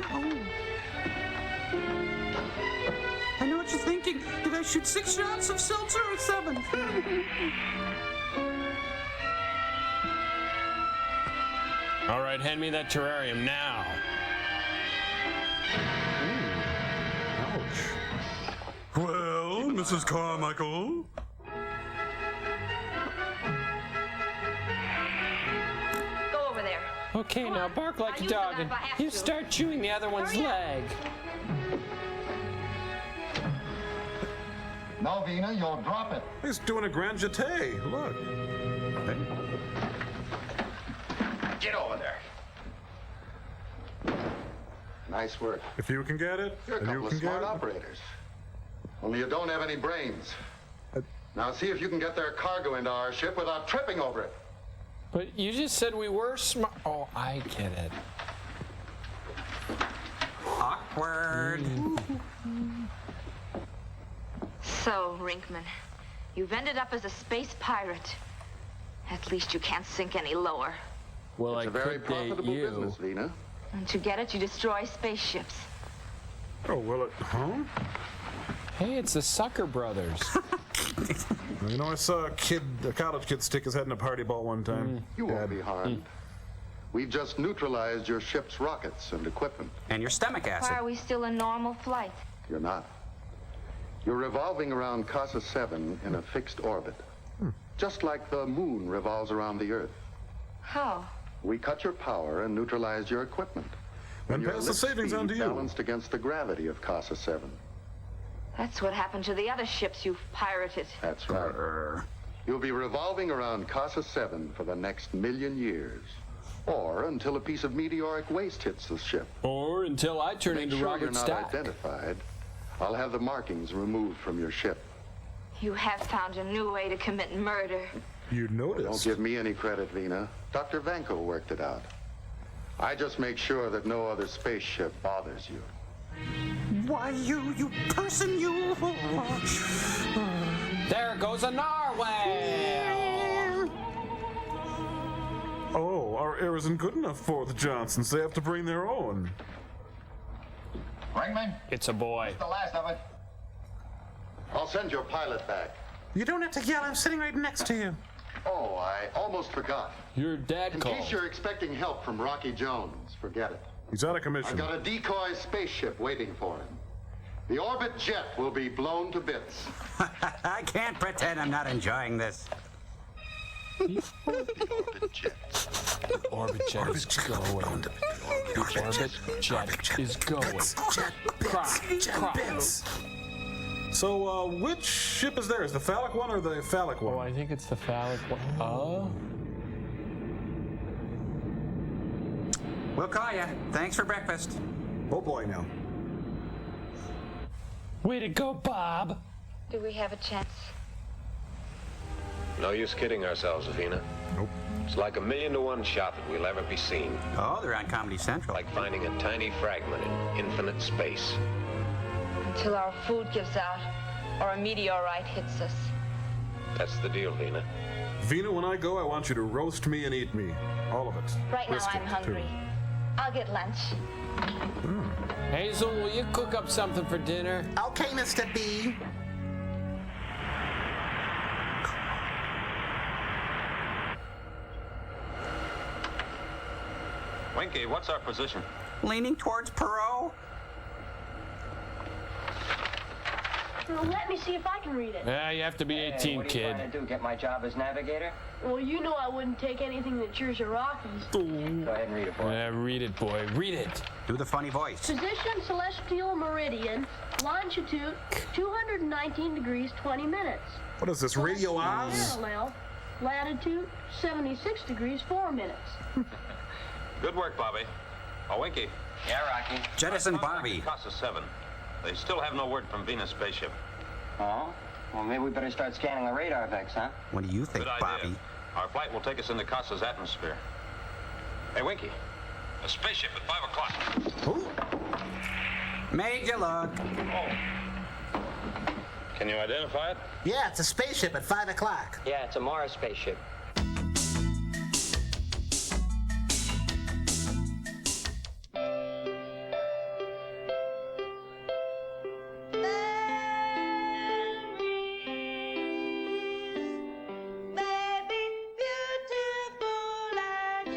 know what you're thinking. Did I shoot 6 shots of seltzer or 7? All right, hand me that terrarium now. Well, Mrs. Carmichael? Go over there. Okay, now bark like a dog and you start chewing the other one's leg. No, Vina, you'll drop it. He's doing a grand jeté. Look. Get over there. Nice work. If you can get it, You're a and you couple can of smart get it. operators. Only you don't have any brains. Now see if you can get their cargo into our ship without tripping over it. But you just said we were smart. Oh, I get it. Awkward. So, Rinkman, you've ended up as a space pirate. At least you can't sink any lower. Well, It's I a very could date profitable you. business, Vina. And to get it, you destroy spaceships. Oh, well, huh? Hey, it's the Sucker Brothers. You know, I saw a college kid stick his head in a party ball one time. You won't be harmed. We've just neutralized your ship's rockets and equipment. And your stomach Why acid. are we still in normal flight? You're not. You're revolving around Casa 7 in a fixed orbit. Just like the moon revolves around the Earth. How? We cut your power and neutralized your equipment. Then Your pass the lift savings on to speed you. balanced against the gravity of Casa 7. That's what happened to the other ships you've pirated. That's right. You'll be revolving around Casa 7 for the next 1,000,000 years. Or until a piece of meteoric waste hits the ship. Or until I turn Make into sure Robert you're not Stack. identified. I'll have the markings removed from your ship. You have found a new way to commit murder. You noticed. Don't give me any credit, Vina. Dr. Vanko worked it out. I just make sure that no other spaceship bothers you. Why, you person, you. There goes a narwhal. Oh, our air isn't good enough for the Johnsons. They have to bring their own. Ringman, It's a boy. the last of it. I'll send your pilot back. You don't have to yell. I'm sitting right next to you. Oh, I almost forgot. Your dad In called. case you're expecting help from Rocky Jones, forget it. He's out of I've commission. got a decoy spaceship waiting for him. The orbit jet will be blown to bits. I can't pretend I'm not enjoying this. Orbit jet. The orbit jet is going. The orbit jet is going. Crop. So, which ship is theirs? The phallic one or the phallic one? Oh, I think it's the phallic one. Oh. We'll call you. Thanks for breakfast. Oh boy, now. Way to go, Bob. Do we have a chance? No use kidding ourselves, Avina. Nope. It's like 1,000,000 to 1 shot that we'll ever be seen. Oh, they're on Comedy Central. Like finding a tiny fragment in infinite space. Until our food gives out or a meteorite hits us. That's the deal, Vina. Vina, when I go, I want you to roast me and eat me. All of it. Right now Brisket, I'm hungry. too. I'll get lunch. Hazel, will you cook up something for dinner? Okay, Mr. B. Winky, what's our position? Leaning towards Perot? Well, let me see if I can read it. Yeah, you have to be 18, what are you kid. trying to do, get my job as navigator? Well, you know I wouldn't take anything that cheers your Rockies. Go ahead and read it, boy. Yeah, read it, boy. Read it. Do the funny voice. Position celestial meridian, longitude 219 degrees 20 minutes. What is this, Radio Oz? Parallel, latitude 76 degrees 4 minutes. Good work, Bobby. Oh, Winky. Yeah, Rocky. Jettison Bobby. Casa 7. They still have no word from Venus spaceship. Oh? Well, maybe we better start scanning the radar effects, huh? What do you think, Good idea. Bobby? Our flight will take us into Casa's atmosphere. Hey, Winky. A spaceship at 5 o'clock. Who? Made you look. Oh. Can you identify it? Yeah, it's a spaceship at 5 o'clock. Yeah, it's a Mars spaceship.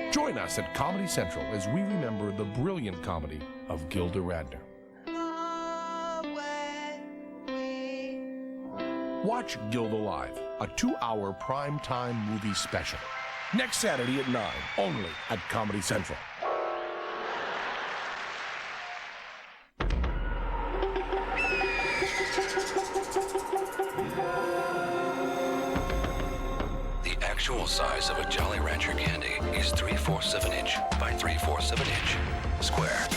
Join us at Comedy Central as we remember the brilliant comedy of Gilda Radner. Watch Gilda Live, a 2-hour prime-time movie special. Next Saturday at 9, only at Comedy Central. The actual size of a Jolly Rancher candy is 3/4 of an inch by 3/4 of an inch square.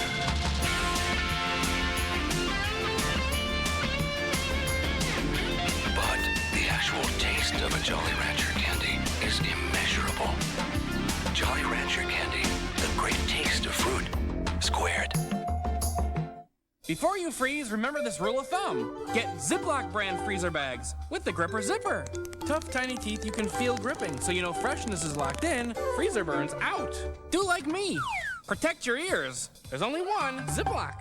But the actual taste of a Jolly Rancher candy is immeasurable. Jolly Rancher candy, the great taste of fruit, squared. Before you freeze, remember this rule of thumb. Get Ziploc brand freezer bags with the gripper zipper. Tough, tiny teeth you can feel gripping, so you know freshness is locked in, freezer burns out. Do like me. Protect your ears. There's only one Ziploc.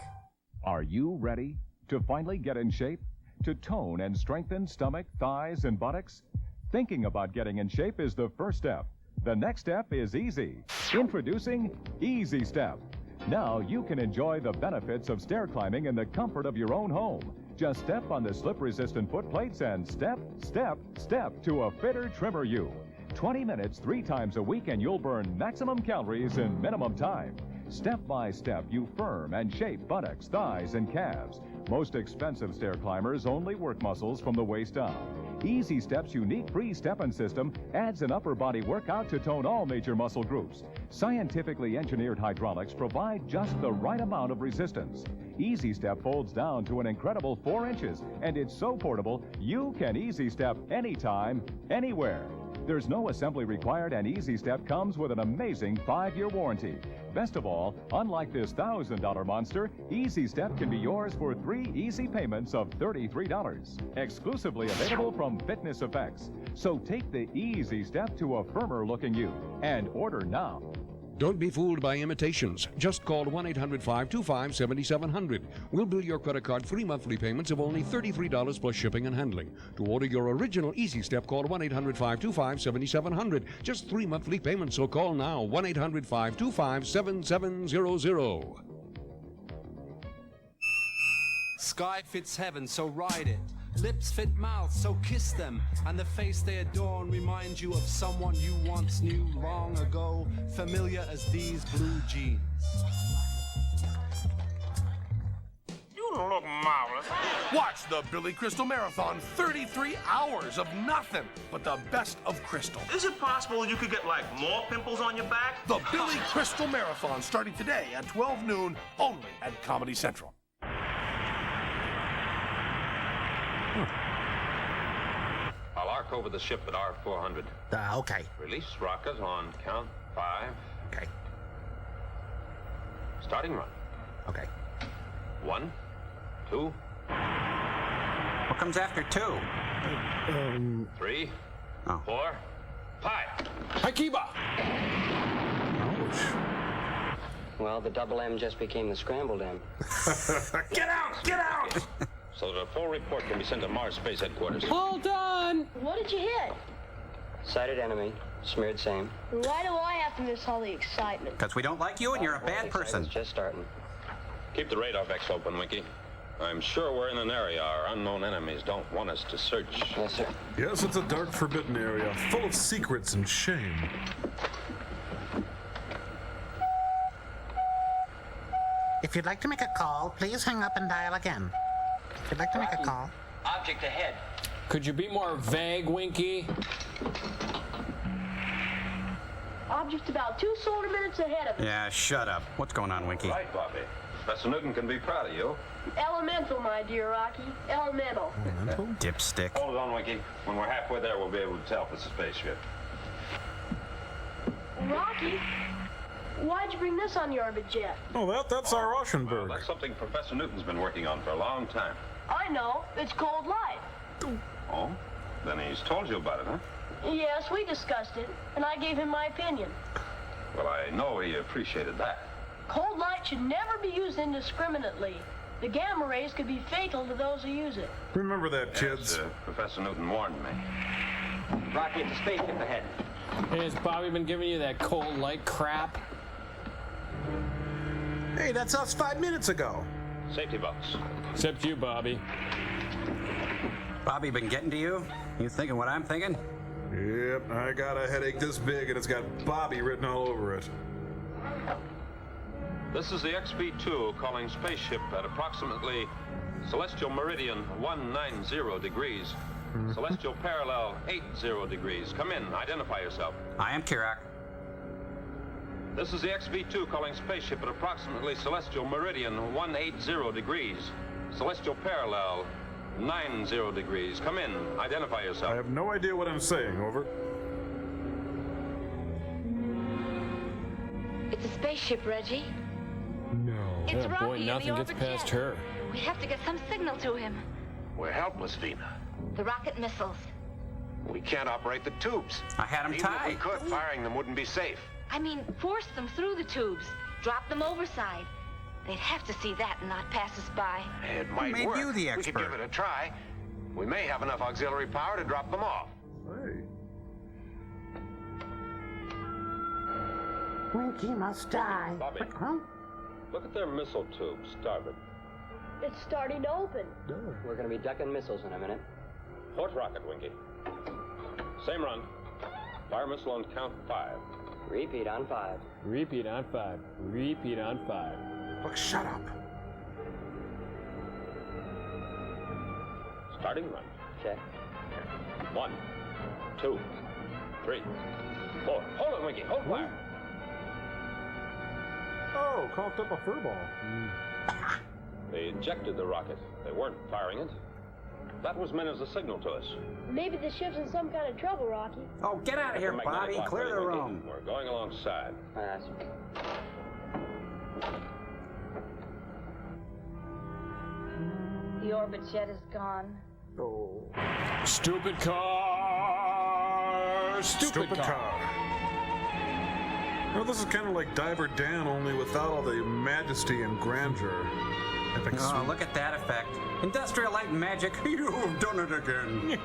Are you ready to finally get in shape? To tone and strengthen stomach, thighs, and buttocks? Thinking about getting in shape is the first step. The next step is easy. Introducing Easy Step. Now you can enjoy the benefits of stair climbing in the comfort of your own home. Just step on the slip-resistant foot plates and step, step, step to a fitter, trimmer you. 20 minutes 3 times a week and you'll burn maximum calories in minimum time. Step by step, you firm and shape buttocks, thighs, and calves. Most expensive stair climbers only work muscles from the waist down. Easy Step's unique free step-in system adds an upper body workout to tone all major muscle groups. Scientifically engineered hydraulics provide just the right amount of resistance. Easy Step folds down to an incredible 4 inches, and it's so portable, you can Easy Step anytime, anywhere. There's no assembly required, and Easy Step comes with an amazing 5-year warranty. Best of all, unlike this $1,000 monster, Easy Step can be yours for 3 easy payments of $33. Exclusively available from Fitness Effects. So take the Easy Step to a firmer looking you and order now. Don't be fooled by imitations. Just call 1-800-525-7700. We'll bill your credit card 3 monthly payments of only $33 plus shipping and handling. To order your original Easy Step, call 1-800-525-7700. Just 3 monthly payments, so call now. 1-800-525-7700. Sky fits heaven, so ride it. Lips fit mouths, so kiss them. And the face they adorn reminds you of someone you once knew long ago, familiar as these blue jeans. You look marvelous. Watch the Billy Crystal Marathon. 33 hours of nothing but the best of Crystal. Is it possible you could get, like, more pimples on your back? The Billy Crystal Marathon, starting today at 12 noon, only at Comedy Central. I'll arc over the ship at R400. Okay. Release rocket on count 5. Okay. Starting run. Okay. 1, 2. What comes after 2? 3, Oh. 4, 5. Hakiba! Well, the double M just became the scrambled M. Get out! Get out! So that a full report can be sent to Mars Space Headquarters. Hold on! What did you hit? Sighted enemy, smeared same. Why do I have to miss all the excitement? Because we don't like you and you're a bad person. It's just starting. Keep the radar vects open, Winky. I'm sure we're in an area our unknown enemies don't want us to search. Yes, sir. Yes, it's a dark, forbidden area, full of secrets and shame. If you'd like to make a call, please hang up and dial again. If you'd like to make a call. Object ahead. Could you be more vague, Winky? Object about 2 solar minutes ahead of us. Yeah, shut up. What's going on, Winky? Right, Bobby. Professor Newton can be proud of you. Elemental, my dear Rocky. Elemental. Dipstick. Hold it on, Winky. When we're halfway there, we'll be able to tell if it's a spaceship. Rocky, why'd you bring this on the orbit jet? Oh, that's our Rauschenberg. That's something Professor Newton's been working on for a long time. I know. It's cold light. Oh? Then he's told you about it, huh? Yes, we discussed it, and I gave him my opinion. Well, I know he appreciated that. Cold light should never be used indiscriminately. The gamma rays could be fatal to those who use it. Remember that, kids. Yes, Professor Newton warned me. Rocky, it's a spaceship ahead. Hey, has Bobby been giving you that cold light crap? Hey, that's us 5 minutes ago. Safety belts. Except you, Bobby. Bobby been getting to you? You thinking what I'm thinking? Yep, I got a headache this big and it's got Bobby written all over it. This is the XB-2 calling spaceship at approximately celestial meridian 190 degrees. Celestial parallel 80 degrees. Come in, identify yourself. I am Kirak. This is the XB-2 calling spaceship at approximately celestial meridian 180 degrees. Celestial parallel 90 degrees. Come in, identify yourself. I have no idea what I'm saying, over. It's a spaceship, Reggie. No. It's Oh, Rocky boy, in the nothing gets orbit past jet. her. We have to get some signal to him. We're helpless, Vina. The rocket missiles. We can't operate the tubes. I had him Even if we tied. could, firing them wouldn't be safe. I mean, force them through the tubes. Drop them overside. They'd have to see that and not pass us by. It might made work. you the We could expert? give it a try. We may have enough auxiliary power to drop them off. Hey. Winky must die. Bobby. Huh? Look at their missile tubes, starboard. It's starting to open. We're going to be ducking missiles in a minute. Fourth rocket, Winky. Same run. Fire missile on count 5. Repeat on 5. Repeat on 5. Repeat on 5. Look, shut up. Starting run. Check. 1, 2, 3, 4. Hold it, Winky. Hold fire. Oh, coughed up a fur ball. They ejected the rocket. They weren't firing it. That was meant as a signal to us. Maybe the ship's in some kind of trouble, Rocky. Oh, get out of here, Electromagnetic Bobby. lock Clear the ready, Winky. room. We're going alongside. The orbit jet is gone. Oh. Stupid car! Stupid car! Well, this is kind of like Diver Dan, only without all the majesty and grandeur. Epic Oh, sweep. look at that effect. Industrial light and magic. You've done it again.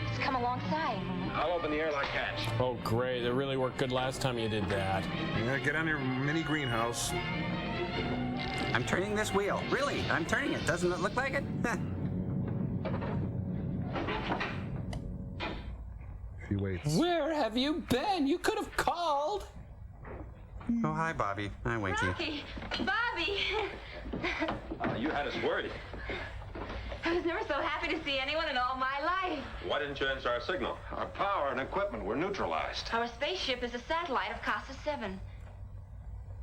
It's come alongside. I'll open the airlock hatch. Oh, great. It really worked good last time you did that. Yeah, get on your mini greenhouse. I'm turning this wheel. Really, I'm turning it. Doesn't it look like it? He waits. Where have you been? You could have called. Oh, hi, Bobby. Hi, Winky. Rocky, Bobby. You had us worried. I was never so happy to see anyone in all my life. Why didn't you answer our signal? Our power and equipment were neutralized. Our spaceship is a satellite of Casa 7.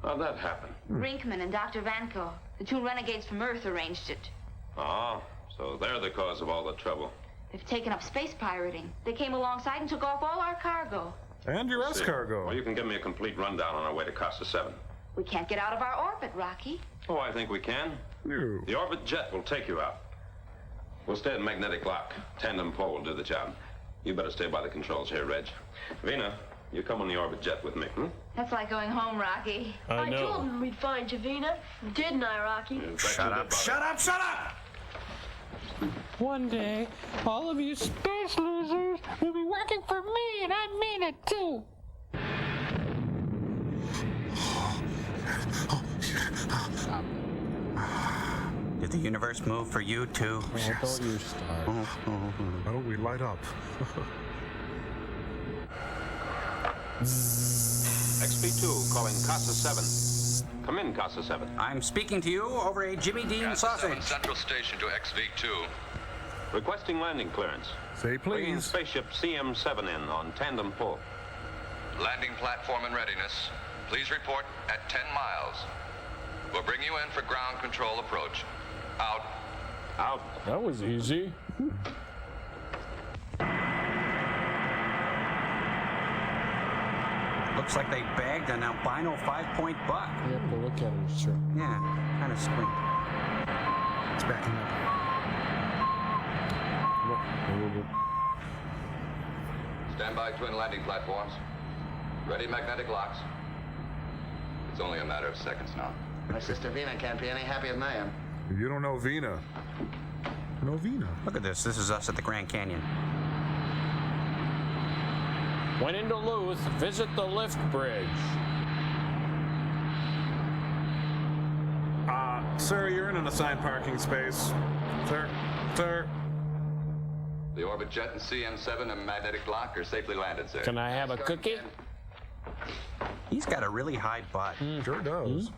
How'd that happen? Brinkman and Dr. Vanko, the two renegades from Earth, arranged it. Oh, so they're the cause of all the trouble. They've taken up space pirating. They came alongside and took off all our cargo. And U.S. cargo. Well, you can give me a complete rundown on our way to Casa 7. We can't get out of our orbit, Rocky. Oh, I think we can. No. The orbit jet will take you out. We'll stay at magnetic lock. Tandem pole will do the job. You better stay by the controls here, Reg. Vina, you come on the orbit jet with me, That's like going home, Rocky. I told him we'd find Javina. Didn't I, Rocky? Shut up. Shut up, shut up! One day, all of you space losers will be working for me, and I mean it too. Did the universe move for you, too? Oh, don't you start. Why don't we light up? XB2 calling Casa 7. Come in, Casa 7. I'm speaking to you over a Jimmy Dean sausage. Central Station to XV2. Requesting landing clearance. Say Bringing please. spaceship CM7 in on tandem pull. Landing platform in readiness. Please report at 10 miles. We'll bring you in for ground control approach. Out. Out. That was easy. Looks like they bagged an albino 5-point buck. You have to look at it, sure. Yeah, kind of squint. It's backing up. Stand by twin landing platforms. Ready magnetic locks. It's only a matter of seconds now. My sister Vina can't be any happier than I am. You don't know Vina. No Vina. Look at this. This is us at the Grand Canyon. When in Duluth, visit the lift bridge. Sir, you're in an assigned parking space. Sir. The orbit jet and CM7 and magnetic lock are safely landed, sir. Can I have a cookie? He's got a really high butt. Sure does.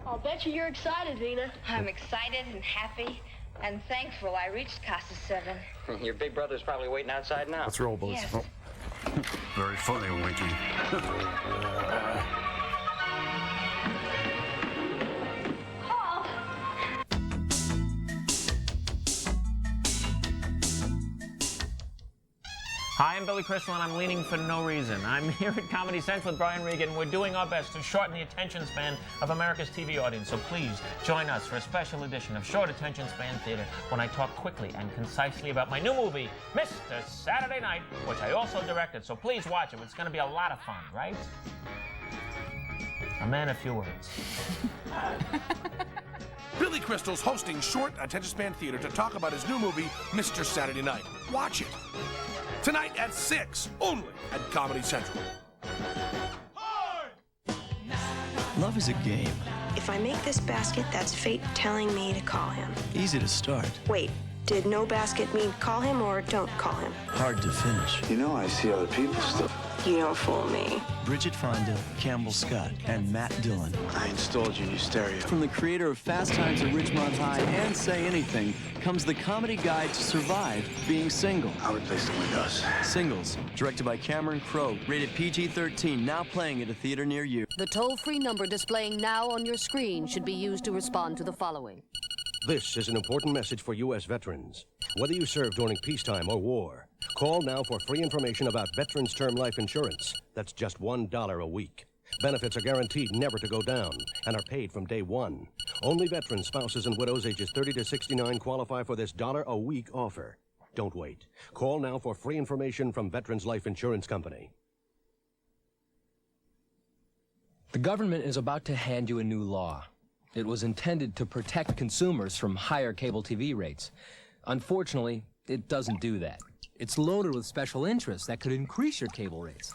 I'll bet you're excited, Vina. I'm excited and happy and thankful I reached Casa 7. Your big brother's probably waiting outside now. Let's roll, boys. Yes. Oh. Very funny, Winky. Hi, I'm Billy Crystal, and I'm leaning for no reason. I'm here at Comedy Central with Brian Regan. We're doing our best to shorten the attention span of America's TV audience. So please join us for a special edition of Short Attention Span Theater when I talk quickly and concisely about my new movie, Mr. Saturday Night, which I also directed. So please watch it. It's going to be a lot of fun, right? A man of few words. Billy Crystal's hosting Short Attention Span Theater to talk about his new movie, Mr. Saturday Night. Watch it. Tonight at 6, only at Comedy Central. Love is a game. If I make this basket, that's fate telling me to call him. Easy to start. Wait, did no basket mean call him or don't call him? Hard to finish. You know I see other people's stuff. You don't fool me. Bridget Fonda, Campbell Scott, and Matt Dillon. I installed your new stereo. From the creator of Fast Times at Ridgemont High and Say Anything comes the comedy guide to survive being single. I'll replace the windows. Singles, directed by Cameron Crowe, rated PG-13, now playing at a theater near you. The toll-free number displaying now on your screen should be used to respond to the following. This is an important message for U.S. veterans. Whether you served during peacetime or war, call now for free information about Veterans Term Life Insurance. That's just $1 a week. Benefits are guaranteed never to go down and are paid from day one. Only veterans, spouses, and widows ages 30 to 69 qualify for this $1-a-week offer. Don't wait. Call now for free information from Veterans Life Insurance Company. The government is about to hand you a new law. It was intended to protect consumers from higher cable TV rates. Unfortunately, it doesn't do that. It's loaded with special interests that could increase your cable rates.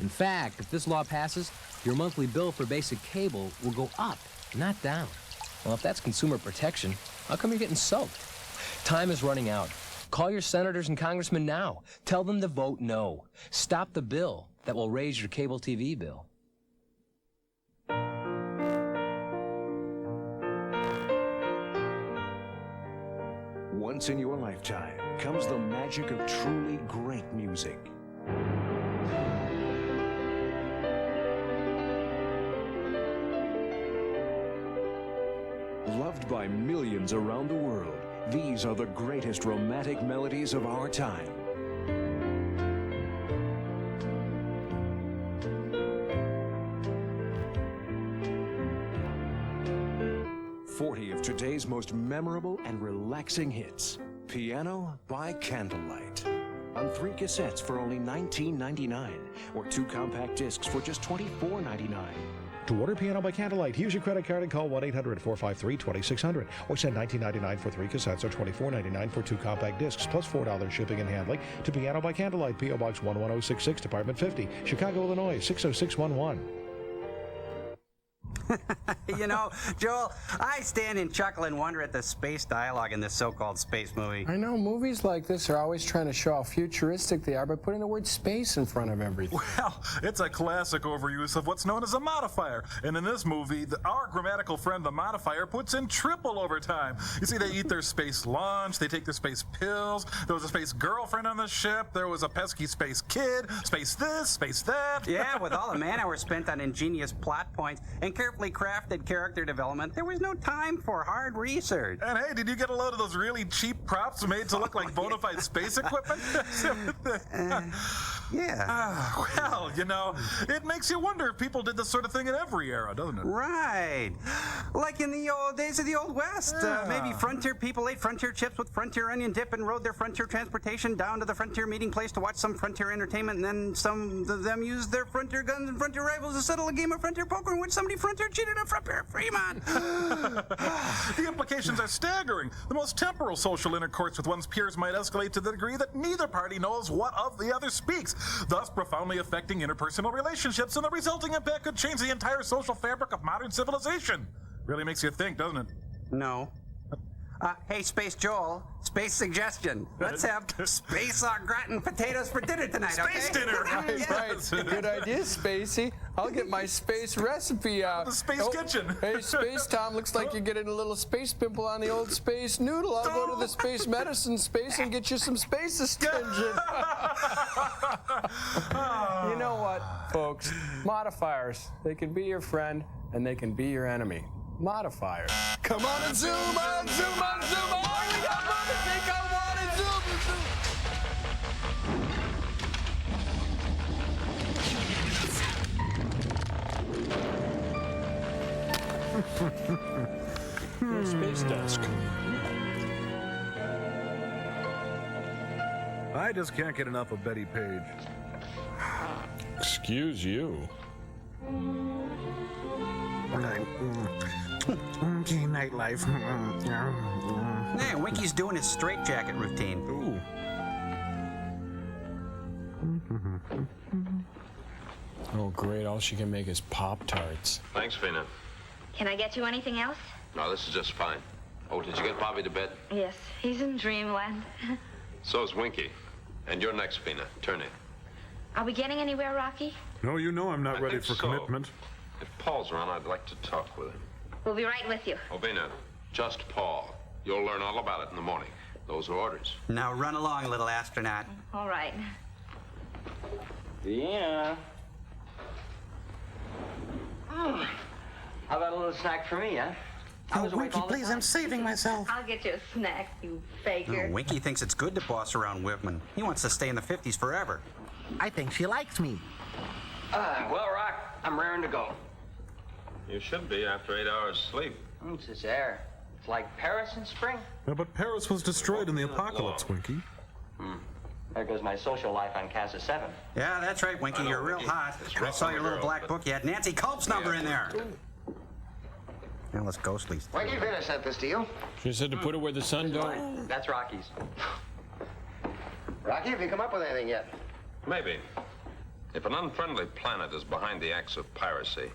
In fact, if this law passes, your monthly bill for basic cable will go up, not down. Well, if that's consumer protection, how come you're getting soaked? Time is running out. Call your senators and congressmen now. Tell them to vote no. Stop the bill that will raise your cable TV bill. Once in your lifetime comes the magic of truly great music. Loved by millions around the world, these are the greatest romantic melodies of our time. Of today's most memorable and relaxing hits. Piano by Candlelight. On 3 cassettes for only $19.99, or 2 compact discs for just $24.99. To order Piano by Candlelight, use your credit card and call 1-800-453-2600, or send $19.99 for 3 cassettes or $24.99 for 2 compact discs, plus $4 shipping and handling to Piano by Candlelight, P.O. Box 11066, Department 50, Chicago, Illinois, 60611. You know, Joel, I stand and chuckle and wonder at the space dialogue in this so-called space movie. I know, movies like this are always trying to show how futuristic they are by putting the word space in front of everything. Well, it's a classic overuse of what's known as a modifier. And in this movie, our grammatical friend, the modifier, puts in triple overtime. You see, they eat their space lunch, they take their space pills, there was a space girlfriend on the ship, there was a pesky space kid, space this, space that. Yeah, with all the man-hours spent on ingenious plot points and carefully crafted character development, there was no time for hard research. And hey, did you get a load of those really cheap props made to look like bona fide space equipment? Yeah. Well, you know, it makes you wonder if people did this sort of thing in every era, doesn't it? Right. Like in the old days of the Old West. Yeah. Maybe frontier people ate frontier chips with frontier onion dip and rode their frontier transportation down to the frontier meeting place to watch some frontier entertainment, and then some of them used their frontier guns and frontier rifles to settle a game of frontier poker in which somebody frontier cheated a frontier Fremont. The implications are staggering. The most temporal social intercourse with one's peers might escalate to the degree that neither party knows what of the other speaks, thus profoundly affecting interpersonal relationships, and the resulting impact could change the entire social fabric of modern civilization. Really makes you think, doesn't it? No. Hey, Space Joel, space suggestion. Let's have space au gratin potatoes for dinner tonight, okay? Space dinner! Right, right. Good idea, Spacey. I'll get my space recipe out. The space kitchen. Hey, Space Tom, looks like you're getting a little space pimple on the old space noodle. I'll go to the space medicine space and get you some space astringent. You know what, folks? Modifiers. They can be your friend and they can be your enemy. Modifiers. Come on and zoom on, zoom on, zoom on. Oh, we got more to think on. Want to zoom. Space desk. I just can't get enough of Betty Page. Excuse you. Okay, nightlife. Hey, Winky's doing his straitjacket routine. Ooh. Oh, great. All she can make is Pop-Tarts. Thanks, Fina. Can I get you anything else? No, this is just fine. Oh, did you get Bobby to bed? Yes, he's in dreamland. So's Winky. And you're next, Fina. Turn in. Are we getting anywhere, Rocky? No, you know I'm not ready for commitment. If Paul's around, I'd like to talk with him. We'll be right with you. Oh, Vina, just Paul. You'll learn all about it in the morning. Those are orders. Now run along, little astronaut. All right. Yeah. How about a little snack for me, huh? Oh, Winky, please, I'm saving myself. I'll get you a snack, you faker. Oh, Winky thinks it's good to boss around women. He wants to stay in the 50s forever. I think she likes me. Well, Rock, I'm raring to go. You should be after 8 hours sleep. It's this air. It's like Paris in spring. Yeah, but Paris was destroyed in the apocalypse, Winky. There goes my social life on Casa 7. Yeah, that's right, Winky. You're real hot. I saw your little black book. You had Nancy Culp's number in there. Now let's go, Sleaze. Winky, Vina sent this to you. She said to put it where the sun don't. That's Rocky's. Rocky, have you come up with anything yet? Maybe. If an unfriendly planet is behind the acts of piracy,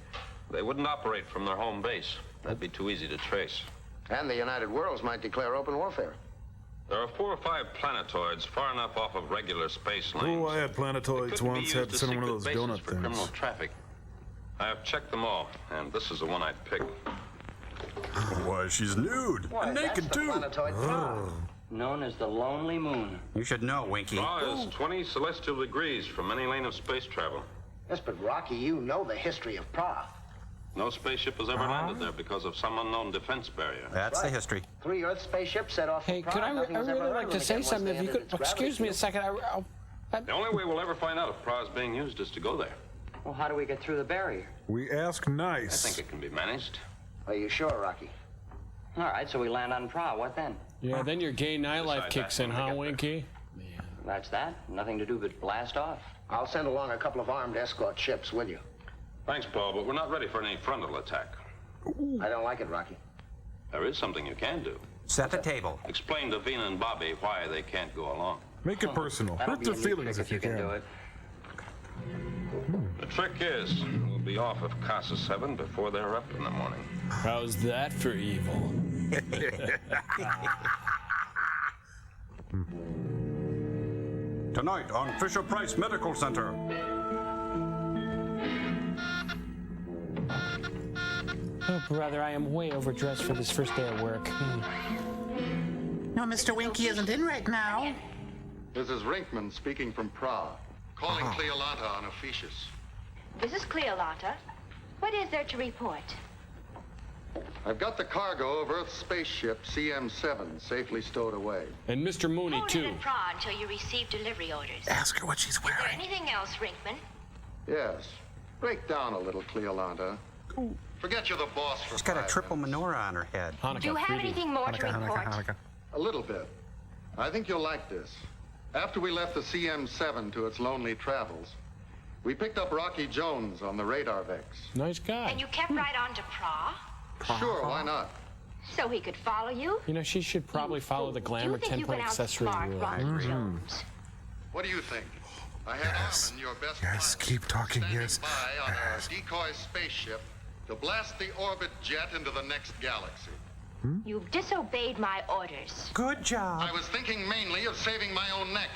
they wouldn't operate from their home base. That'd be too easy to trace. And the United Worlds might declare open warfare. There are 4 or 5 planetoids far enough off of regular space lanes. Oh, I had planetoids once. Had to send one of those donut for things. criminal traffic. I have checked them all, and this is the one I'd pick. Why, she's nude. Why, And naked, that's the too. planetoid Pra, known as the Lonely Moon. You should know, Winky. Pra is 20 celestial degrees from any lane of space travel. Yes, but Rocky, you know the history of Pra. No spaceship has ever landed there because of some unknown defense barrier. That's the history. 3 Earth spaceships set off Hey, from could Pra. I Nothing was ever really heard like of to them say again once something. they If you entered could, its excuse me a gravity second. The only way we'll ever find out if Pra is being used is to go there. Well, how do we get through the barrier? We ask nice. I think it can be managed. Are you sure, Rocky? All right, so we land on Pra. What then? Yeah, then your gay nightlife Decide kicks that in, when we huh, get there. Winky? That's that. Nothing to do but blast off. I'll send along a couple of armed escort ships, will you? Thanks, Paul, but we're not ready for any frontal attack. I don't like it, Rocky. There is something you can do. Set the table. Explain to Vina and Bobby why they can't go along. Make it personal. That'll Hurt be their a neat feelings trick if you can. do it. The trick is, we'll be off of Casa 7 before they're up in the morning. How's that for evil? Tonight on Fisher-Price Medical Center. Oh, brother, I am way overdressed for this first day of work. No, Mr. Winky isn't in right now. This is Rinkman speaking from Pra. Calling Cleolanta on Officius. This is Cleolanta. What is there to report? I've got the cargo of Earth's spaceship CM7 safely stowed away. And Mr. Mooney, Hold it too. in Pra until you receive delivery orders. Ask her what she's Is there wearing. anything else, Rinkman? Yes. Break down a little, Cleolanta. Forget you're the boss for She's got a 5 triple minutes. menorah on her head. Hanukkah, Do you have 3D. anything more to report? A little bit. I think you'll like this. After we left the CM7 to its lonely travels, we picked up Rocky Jones on the radar vex. Nice guy. And you kept right on to Pra? Sure, why not? So he could follow you? You know, she should probably follow the glamour Do you think you 10-point can accessory outsmart rule. Rocky Jones? What do you think? I had Armin, your best Yes, pilot, keep talking, standing yes. by on a decoy spaceship to blast the orbit jet into the next galaxy. You've disobeyed my orders. Good job. I was thinking mainly of saving my own neck.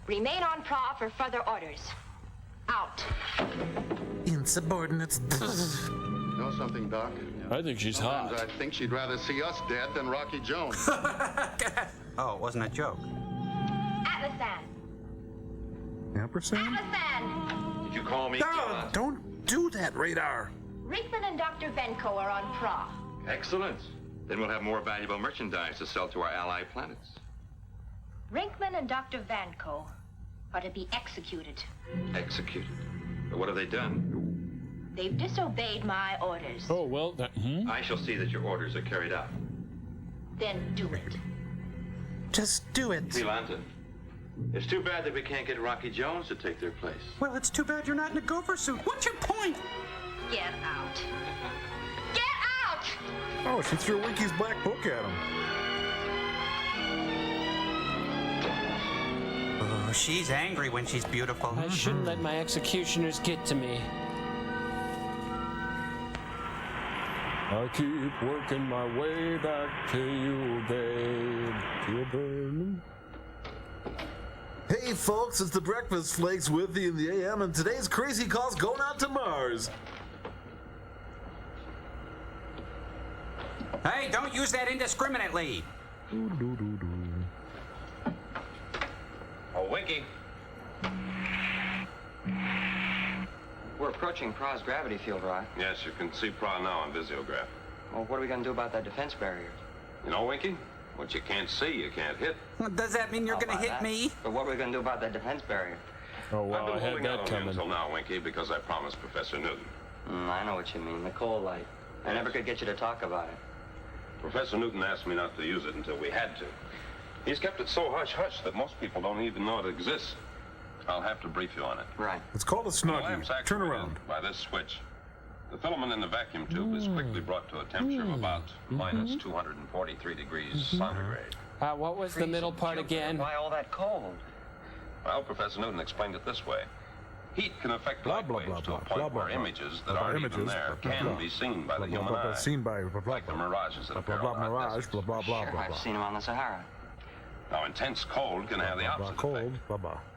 Remain on Pra for further orders. Out. Insubordinates. Know something, Doc? I think she's hot. Sometimes I think she'd rather see us dead than Rocky Jones. Oh, it wasn't a joke. Atlasan. Ampersand? Atlasan. Did you call me? No, don't do that, radar. Rinkman and Dr. Benko are on Pra. Excellent. Then we'll have more valuable merchandise to sell to our ally planets. Rinkman and Dr. Vanko are to be executed. Executed. But what have they done? They've disobeyed my orders. Oh, well, I shall see that your orders are carried out. Then do it. Just do it. Cleolanta, it's too bad that we can't get Rocky Jones to take their place. Well, it's too bad you're not in a gopher suit. What's your point? Get out. Get out! Oh, she threw Winky's black book at him. Oh, she's angry when she's beautiful. I shouldn't let my executioners get to me. I keep working my way back to you, babe. To burn. Hey, folks, it's the Breakfast Flakes with you in the AM, and today's crazy call's going out to Mars. Hey, don't use that indiscriminately. Oh, Winky. We're approaching Pra's gravity field, right? Yes, you can see Pra now on visiograph. Well, what are we going to do about that defense barrier? You know, Winky, what you can't see, you can't hit. Well, does that mean you're How going to about hit that? me? But what are we going to do about that defense barrier? Oh, wow, I've been I had holding out that on you coming. until now, Winky, because I promised Professor Newton. I know what you mean, the coal light. I never could get you to talk about it. Professor Newton asked me not to use it until we had to. He's kept it so hush-hush that most people don't even know it exists. I'll have to brief you on it. Right. It's called a The snuggie. lamp's Turn actuated around. by this switch. The filament in the vacuum tube is quickly brought to a temperature of about minus 243 degrees centigrade. What was the middle part again? Why all that cold? Well, Professor Newton explained it this way. Heat can affect light waves to a point where images that aren't even there can be seen by the human eye. Like the mirages that appear on hot deserts. Sure, I've seen them on the Sahara. Now, intense cold can have the opposite effect.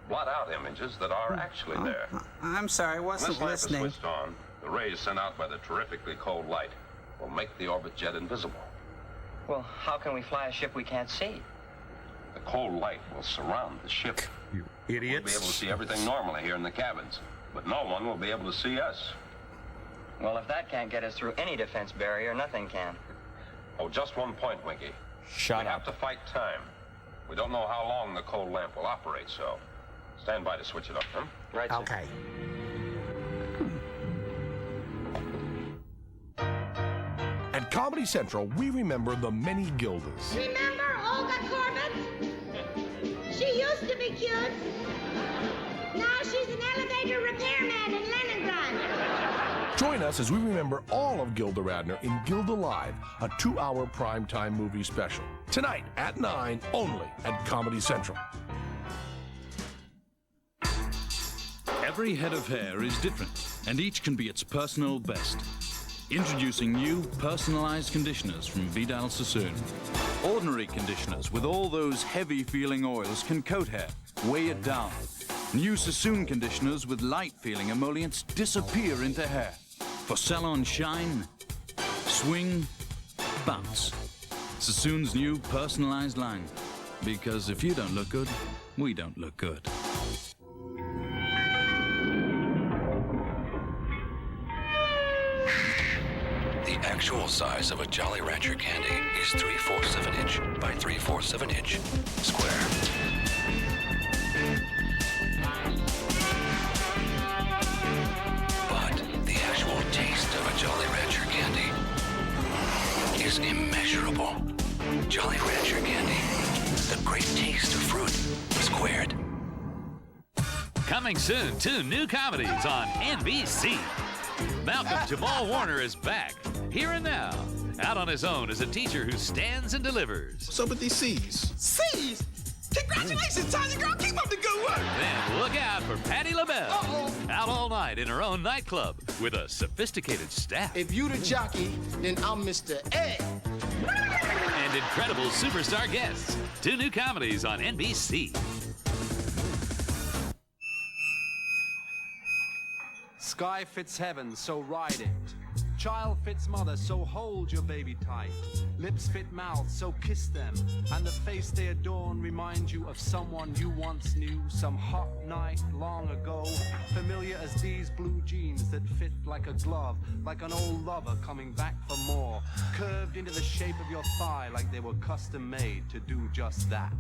Blot out images that are actually there. I'm sorry, I wasn't When this lamp listening. is switched on, the rays sent out by the terrifically cold light will make the orbit jet invisible. Well, how can we fly a ship we can't see? The cold light will surround the ship. You We'll be able to see everything normally here in the cabins, but no one will be able to see us. Well, if that can't get us through any defense barrier, nothing can. Oh, just one point, Winky. Shut up. We have to fight time. We don't know how long the cold lamp will operate, so stand by to switch it up, huh? Right, sir. Okay. At Comedy Central, we remember the many Gildas. Remember Olga Corbett? She used to be cute. Now she's an elevator repairman in Leningrad. Join us as we remember all of Gilda Radner in Gilda Live, a 2-hour primetime movie special. Tonight at 9, only at Comedy Central. Every head of hair is different, and each can be its personal best. Introducing new, personalized conditioners from Vidal Sassoon. Ordinary conditioners with all those heavy-feeling oils can coat hair, weigh it down. New Sassoon conditioners with light-feeling emollients disappear into hair. For salon shine, swing, bounce. Sassoon's new personalized line. Because if you don't look good, we don't look good. The actual size of a Jolly Rancher candy is 3/4 of an inch by 3/4 of an inch square. But the actual taste of a Jolly Rancher candy is immeasurable. Jolly Rancher candy, the great taste of fruit squared. Coming soon, 2 new comedies on NBC. Malcolm Jamal Warner is back, here and now, out on his own as a teacher who stands and delivers. What's up with these C's? C's? Congratulations, Tanya girl. Keep up the good work. Then look out for Patti LaBelle, out all night in her own nightclub with a sophisticated staff. If you the jockey, then I'm Mr. A. And incredible superstar guests. 2 new comedies on NBC. Sky fits heaven, so ride it. Child fits mother, so hold your baby tight. Lips fit mouth, so kiss them. And the face they adorn reminds you of someone you once knew, some hot night long ago. Familiar as these blue jeans that fit like a glove, like an old lover coming back for more. Curved into the shape of your thigh like they were custom made to do just that.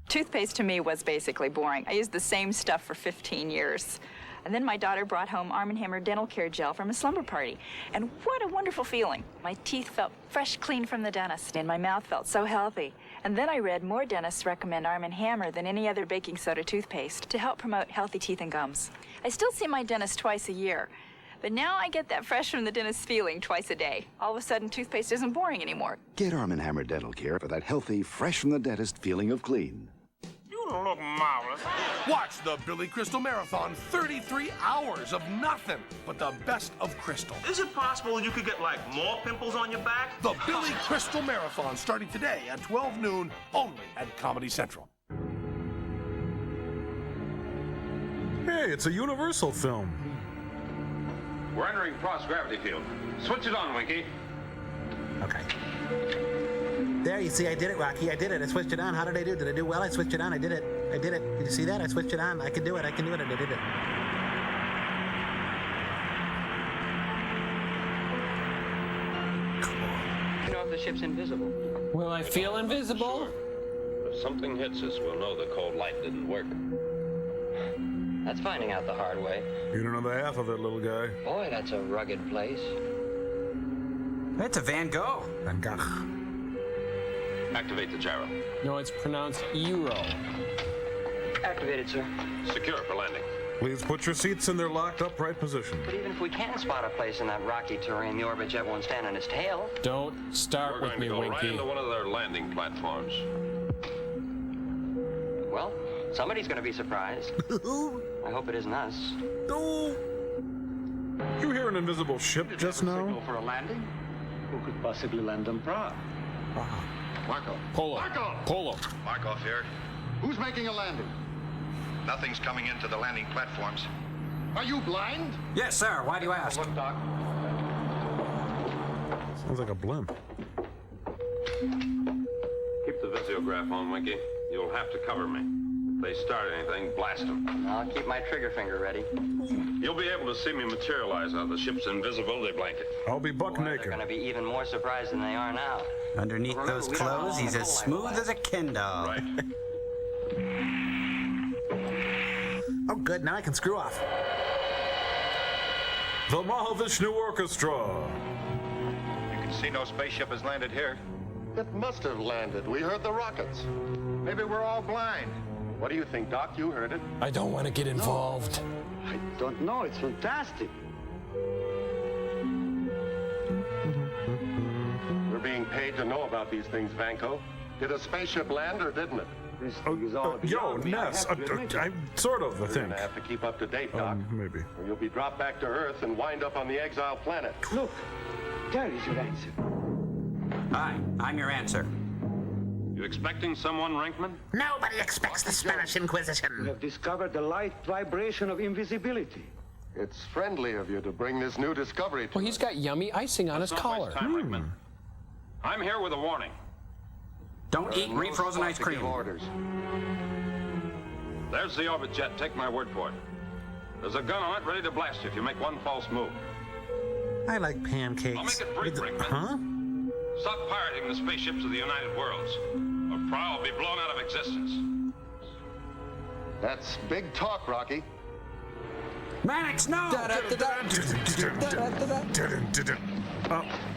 Toothpaste to me was basically boring. I used the same stuff for 15 years. And then my daughter brought home Arm & Hammer dental care gel from a slumber party. And what a wonderful feeling. My teeth felt fresh, clean from the dentist, and my mouth felt so healthy. And then I read more dentists recommend Arm & Hammer than any other baking soda toothpaste to help promote healthy teeth and gums. I still see my dentist twice a year. But now I get that fresh from the dentist feeling twice a day. All of a sudden, toothpaste isn't boring anymore. Get Arm & Hammer dental care for that healthy, fresh from the dentist feeling of clean. You look marvelous. Watch the Billy Crystal Marathon. 33 hours of nothing but the best of Crystal. Is it possible you could get, like, more pimples on your back? The Billy Crystal Marathon, starting today at 12 noon, only at Comedy Central. Hey, it's a Universal film. We're entering cross-gravity field. Switch it on, Winky. Okay. There, you see, I did it, Rocky. I did it. I switched it on. How did I do? Did I do well? I switched it on. I did it. I did it. Did you see that? I switched it on. I can do it. I can do it. And I did it. You know if the ship's invisible? Will I feel invisible? Sure. If something hits us, we'll know the cold light didn't work. That's finding out the hard way. You don't know the half of it, little guy. Boy, that's a rugged place. It's a Van Gogh. Van Gogh. Activate the gyro. No, it's pronounced Euro. Activated, sir. Secure for landing. Please put your seats in their locked upright position. But even if we can spot a place in that rocky terrain, the orbit jet won't stand on its tail. Don't start with me, We're going to go Winky. right into one of their landing platforms. Well, Somebody's going to be surprised. I hope it isn't us. No. You hear an invisible ship just now? Signal for a landing? Who could possibly land on Prague? Marco. Polo. Marco! Polo. Markov here. Who's making a landing? Nothing's coming into the landing platforms. Are you blind? Yes, sir. Why do you ask? Look, Doc. Sounds like a blimp. Keep the visiograph on, Winky. You'll have to cover me. If they start anything, blast them. I'll keep my trigger finger ready. You'll be able to see me materialize out of the ship's invisibility blanket. I'll be buck They're naked. going to be even more surprised than they are now. Underneath those clothes, he's as smooth as a Ken doll. Right. Oh, good. Now I can screw off. The Mahavishnu Orchestra. You can see no spaceship has landed here. It must have landed. We heard the rockets. Maybe we're all blind. What do you think, Doc? You heard it. I don't want to get involved. I don't know. It's fantastic. We're being paid to know about these things, Vanko. Did a spaceship land or didn't it? This is all Yo, beyond me. Ness. I have to admit it. I sort of, I You're think. gonna have to keep up to date, Doc. Maybe. Or you'll be dropped back to Earth and wind up on the exile planet. Look, there is your answer. Hi, I'm your answer. You expecting someone, Rinkman? Nobody expects the Spanish You Inquisition. have discovered the light vibration of invisibility. It's friendly of you to bring this new discovery to Well, he's got yummy icing on his Let's not collar. waste time, Rinkman. I'm here with a warning. Don't eat refrozen ice cream. Orders. There's the orbit jet. Take my word for it. There's a gun on it ready to blast you if you make one false move. I like pancakes. I'll make it brief, Rickman. Huh? Stop pirating the spaceships of the United Worlds, or Prowl will be blown out of existence. That's big talk, Rocky. Mannix, no!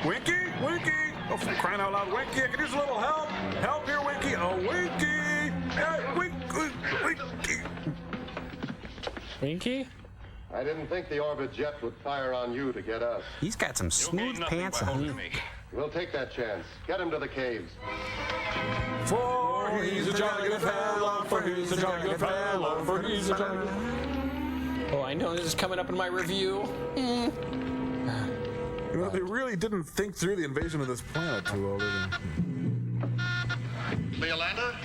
Winky? Winky? Oh, for crying out loud, Winky, I can use a little help. Help here, Winky. Oh, Winky. Hey, Winky. Winky? I didn't think the orbit jet would fire on you to get us. He's got some smooth pants on. We'll take that chance. Get him to the caves. For he's a jolly good fellow, for he's a jolly good fellow, for he's a jolly good. Oh, I know this is coming up in my review. You know, they really didn't think through the invasion of this planet too well, did they? Leolanda,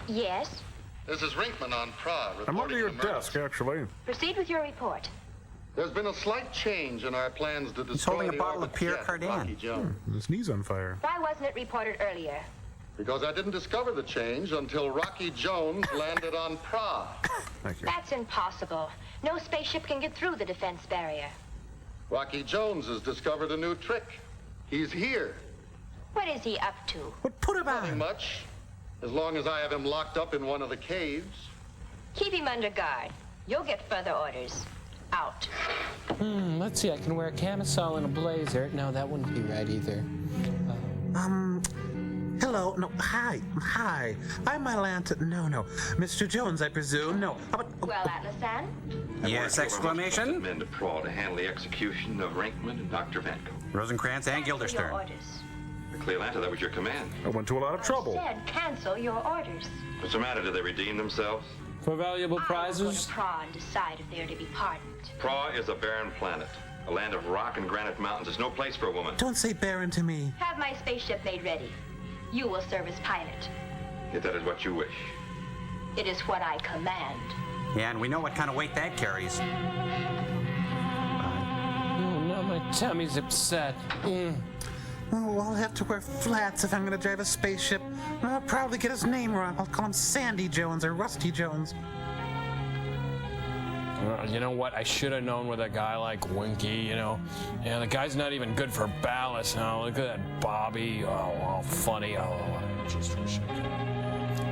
Yes? this is Rinkman on Prague. I'm under reporting your an emergency. desk, actually. Proceed with your report. There's been a slight change in our plans to destroy He's holding a the bottle of orbit Pierre jet, Cardin. Rocky Jones. His knee's on fire. Why wasn't it reported earlier? Because I didn't discover the change until Rocky Jones landed on Prague. Thank you. That's impossible. No spaceship can get through the defense barrier. Rocky Jones has discovered a new trick. He's here. What is he up to? What put him Nothing on? much. As long as I have him locked up in one of the caves. Keep him under guard. You'll get further orders. Out. Let's see, I can wear a camisole and a blazer. No, that wouldn't be right either. Hello. No, hi. I'm Atlanta. No. Mr. Jones, I presume. No. How about... Well, Atlasan? Yes, exclamation. Men to Prawl to handle the execution of Rinkman and Dr. Vanko. Rosencrantz and Your Guilderstern. orders. Cleolanta, that was your command. I went to a lot of trouble. I said cancel your orders. What's the matter? Did they redeem themselves? For valuable I will prizes? go to Prague and decide if they are to be pardoned. Prague is a barren planet. A land of rock and granite mountains. There's no place for a woman. Don't say barren to me. Have my spaceship made ready. You will serve as pilot. If that is what you wish. It is what I command. Yeah, and we know what kind of weight that carries. Oh, no, my tummy's upset. Oh, I'll have to wear flats if I'm going to drive a spaceship. I'll probably get his name wrong. I'll call him Sandy Jones or Rusty Jones. You know what? I should have known with a guy like Winky, you know. Yeah, the guy's not even good for ballast. Oh, look at that Bobby. Oh, funny. Oh, I just wish I could.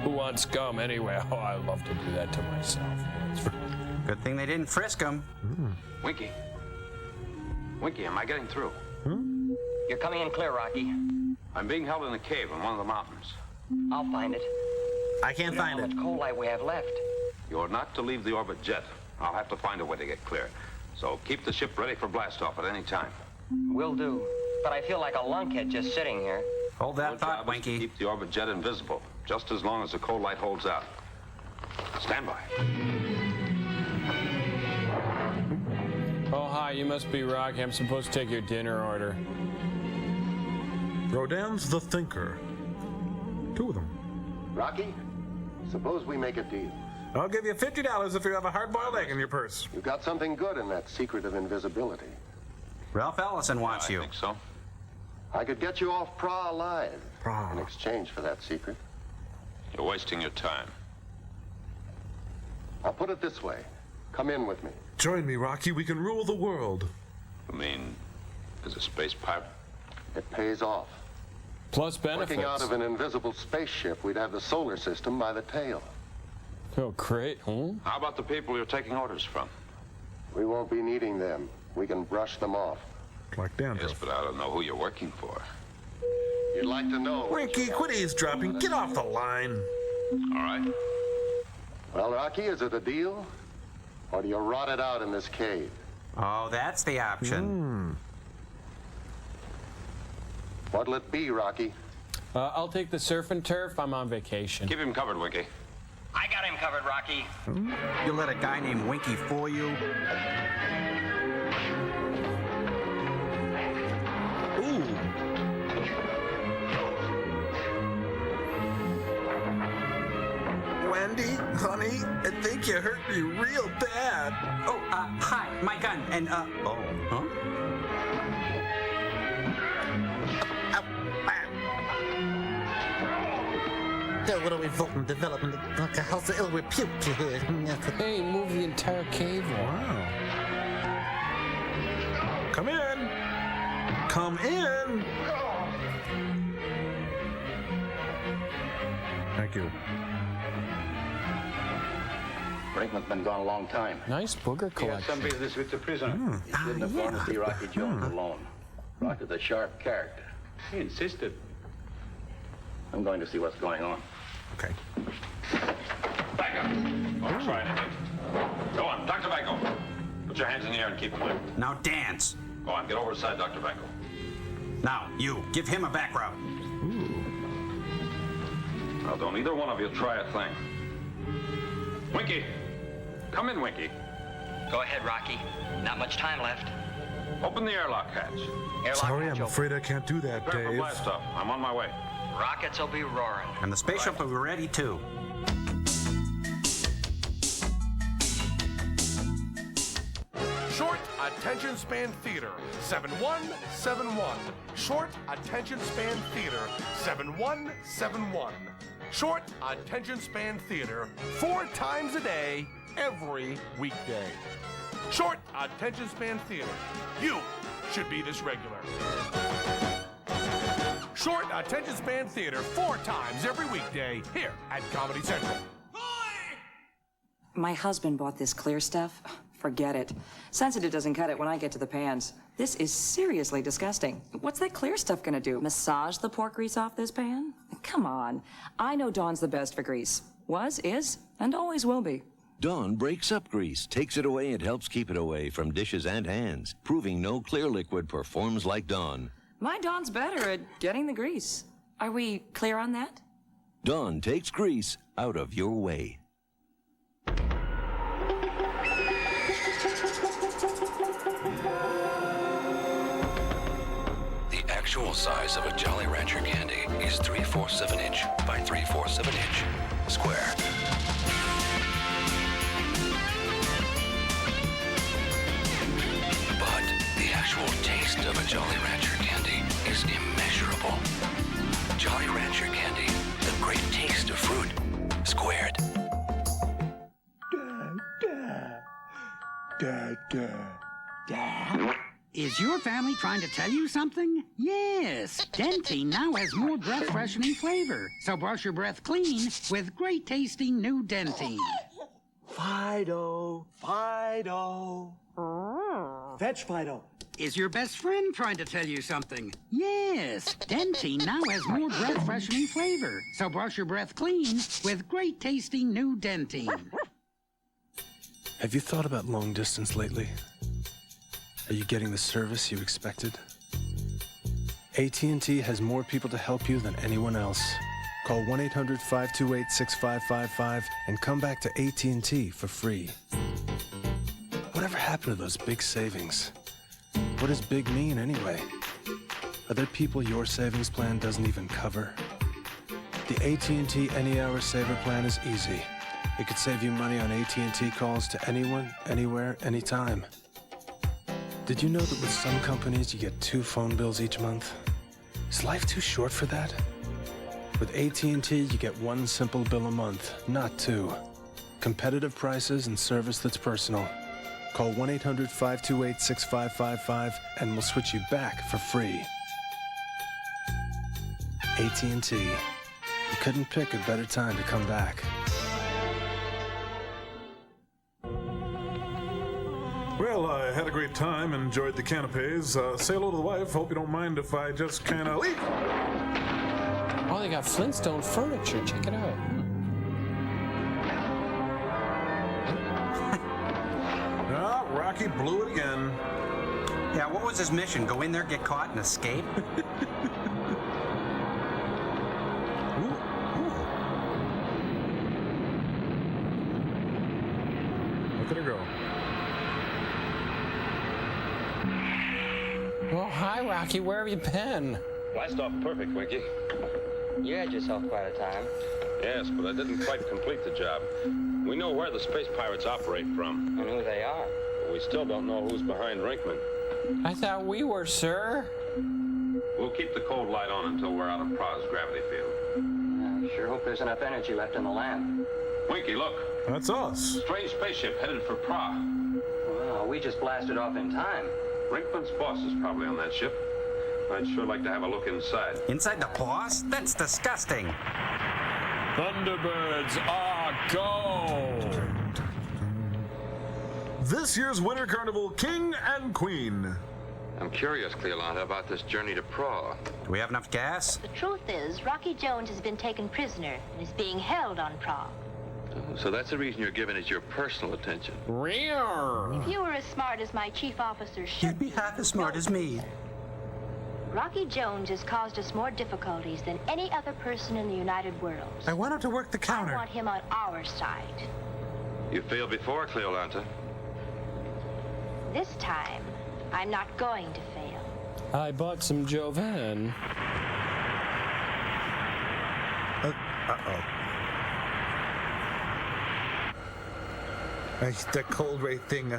Who wants gum anyway? Oh, I love to do that to myself. Good thing they didn't frisk him. Winky. Winky, am I getting through? You're coming in clear, Rocky. I'm being held in a cave in one of the mountains. I'll find it. I can't find How it. much coal light we have left? You're not to leave the orbit jet. I'll have to find a way to get clear. So keep the ship ready for blast-off at any time. Will do. But I feel like a lunkhead just sitting here. Hold Your that thought, job is to Winky. keep the orbit jet invisible, just as long as the coal light holds out. Stand by. Oh, hi, you must be Rocky. I'm supposed to take your dinner order. Rodin's The Thinker. Two of them. Rocky, suppose we make a deal. I'll give you $50 if you have a hard-boiled egg in your purse. You've got something good in that secret of invisibility. Ralph Ellison wants you. I think so. I could get you off PRA alive in exchange for that secret. You're wasting your time. I'll put it this way. Come in with me. Join me, Rocky. We can rule the world. You mean, as a space pirate? It pays off. Plus benefits. Working out of an invisible spaceship, we'd have the solar system by the tail. Oh, great, huh? How about the people you're taking orders from? We won't be needing them. We can brush them off. Like dandruff. Yes, but I don't know who you're working for. You'd like to know. Winky, quit eavesdropping. Get off the line. All right. Well, Rocky, is it a deal? Or do you rot it out in this cave? Oh, that's the option. What'll it be, Rocky? I'll take the surf and turf. I'm on vacation. Keep him covered, Winky. I got him covered, Rocky. You let a guy named Winky fool you? Ooh. Wendy, honey, I think you hurt me real bad. Oh, hi, my gun, and, oh, huh? What are we voting? Development like a house of ill repute. Hey, move the entire cave. Wow. Come in. Come in. Thank you. Brinkman's been gone a long time. Nice booger collection. He had some business with the prisoner. He didn't have want to see Rocky Jones alone. Rocky's a sharp character. He insisted. I'm going to see what's going on. Okay. Back up. Don't try anything. Go on, Dr. Banco. Put your hands in the air and keep them there. Now dance. Go on, get over to side, Dr. Banco. Now, you, give him a back rub. Now, don't either one of you try a thing. Winky. Come in, Winky. Go ahead, Rocky. Not much time left. Open the airlock hatch. Sorry, I'm afraid I can't do that, Prepare for Dave. blast off. I'm on my way. Rockets will be roaring. And the spaceship will be ready, too. Short Attention Span Theater, 7171. Short Attention Span Theater, 7171. Short Attention Span Theater, 4 times a day, every weekday. Short Attention Span Theater. You should be this regular. Short Attention Span Theater, 4 times every weekday, here at Comedy Central. My husband bought this clear stuff. Forget it. Sensitive doesn't cut it when I get to the pans. This is seriously disgusting. What's that clear stuff gonna do? Massage the pork grease off this pan? Come on. I know Dawn's the best for grease. Was, is, and always will be. Dawn breaks up grease, takes it away, and helps keep it away from dishes and hands, proving no clear liquid performs like Dawn. My Dawn's better at getting the grease. Are we clear on that? Dawn takes grease out of your way. The actual size of a Jolly Rancher candy is 3/4 of an inch by 3/4 of an inch square. But the actual taste of a Jolly Rancher candy is immeasurable. Jolly Rancher candy, the great taste of fruit, squared. Dad? Is your family trying to tell you something? Yes, Dentine now has more breath-freshening flavor. So brush your breath clean with great-tasting new Dentine. Fido, Fido. Fetch Fido. Is your best friend trying to tell you something? Yes, Dentine now has more breath-freshening flavor. So brush your breath clean with great-tasting new Dentine. Have you thought about long distance lately? Are you getting the service you expected? AT&T has more people to help you than anyone else. Call 1-800-528-6555 and come back to AT&T for free. Whatever happened to those big savings? What does big mean anyway? Are there people your savings plan doesn't even cover? The AT&T Any Hour Saver plan is easy. It could save you money on AT&T calls to anyone, anywhere, anytime. Did you know that with some companies you get 2 phone bills each month? Is life too short for that? With AT&T, you get 1 simple bill a month, not 2. Competitive prices and service that's personal. Call 1-800-528-6555 and we'll switch you back for free. AT&T. You couldn't pick a better time to come back. Well, I had a great time, enjoyed the canapes. Say hello to the wife. Hope you don't mind if I just kind of leave. Oh, they got Flintstone furniture. Check it out. Oh, Rocky blew it again. Yeah, what was his mission? Go in there, get caught, and escape? Look at her go. Oh, hi, Rocky. Where have you been? Blast off perfect, Winky. You had yourself quite a time. Yes, but I didn't quite complete the job. We know where the space pirates operate from. And who they are. But we still don't know who's behind Rinkman. I thought we were, sir. We'll keep the cold light on until we're out of Pra's gravity field. I sure hope there's enough energy left in the lamp. Winky, look. That's us. Strange spaceship headed for Pra. Well, we just blasted off in time. Rinkman's boss is probably on that ship. I'd sure like to have a look inside. Inside the boss? That's disgusting. Thunderbirds are go! This year's Winter Carnival King and Queen. I'm curious, Cleolanta, about this journey to Pra. Do we have enough gas? The truth is, Rocky Jones has been taken prisoner and is being held on Pra. So that's the reason you're giving it your personal attention. If you were as smart as my chief officer should You'd be half as smart as me. Rocky Jones has caused us more difficulties than any other person in the United Worlds. I want him to work the counter. I want him on our side. You failed before, Cleolanta. This time, I'm not going to fail. I bought some Jovan. Uh-oh. The cold ray thing,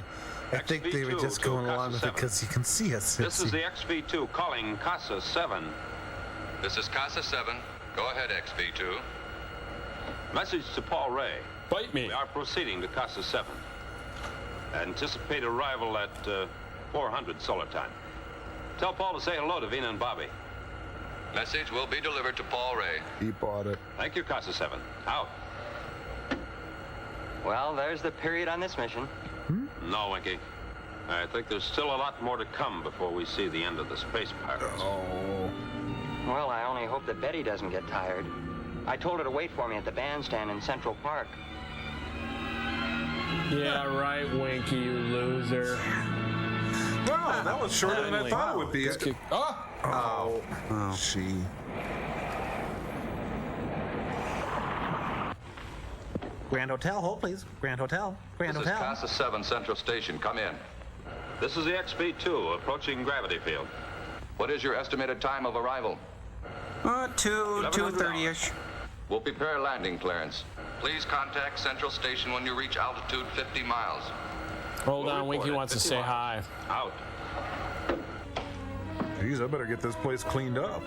I think they were just going along with it because you can see us. This is the XV2 calling Casa 7. This is Casa 7. Go ahead, XV2. Message to Paul Ray. Bite me. We are proceeding to Casa 7. Anticipate arrival at 400 solar time. Tell Paul to say hello to Vina and Bobby. Message will be delivered to Paul Ray. He bought it. Thank you, Casa 7. Out. Well, there's the period on this mission. No, Winky. I think there's still a lot more to come before we see the end of the space pirates. Oh. Well, I only hope that Betty doesn't get tired. I told her to wait for me at the bandstand in Central Park. Yeah, right, Winky, you loser. Wow, that was shorter than I thought it would be. Oh, she. Grand Hotel, hold please. Grand Hotel. Grand This Hotel. is Casa 7 Central Station. Come in. This is the XV2 approaching gravity field. What is your estimated time of arrival? 2:30-ish. We'll prepare landing clearance. Please contact Central Station when you reach altitude 50 miles. Hold on, Winky wants to say hi. Out. Jeez, I better get this place cleaned up.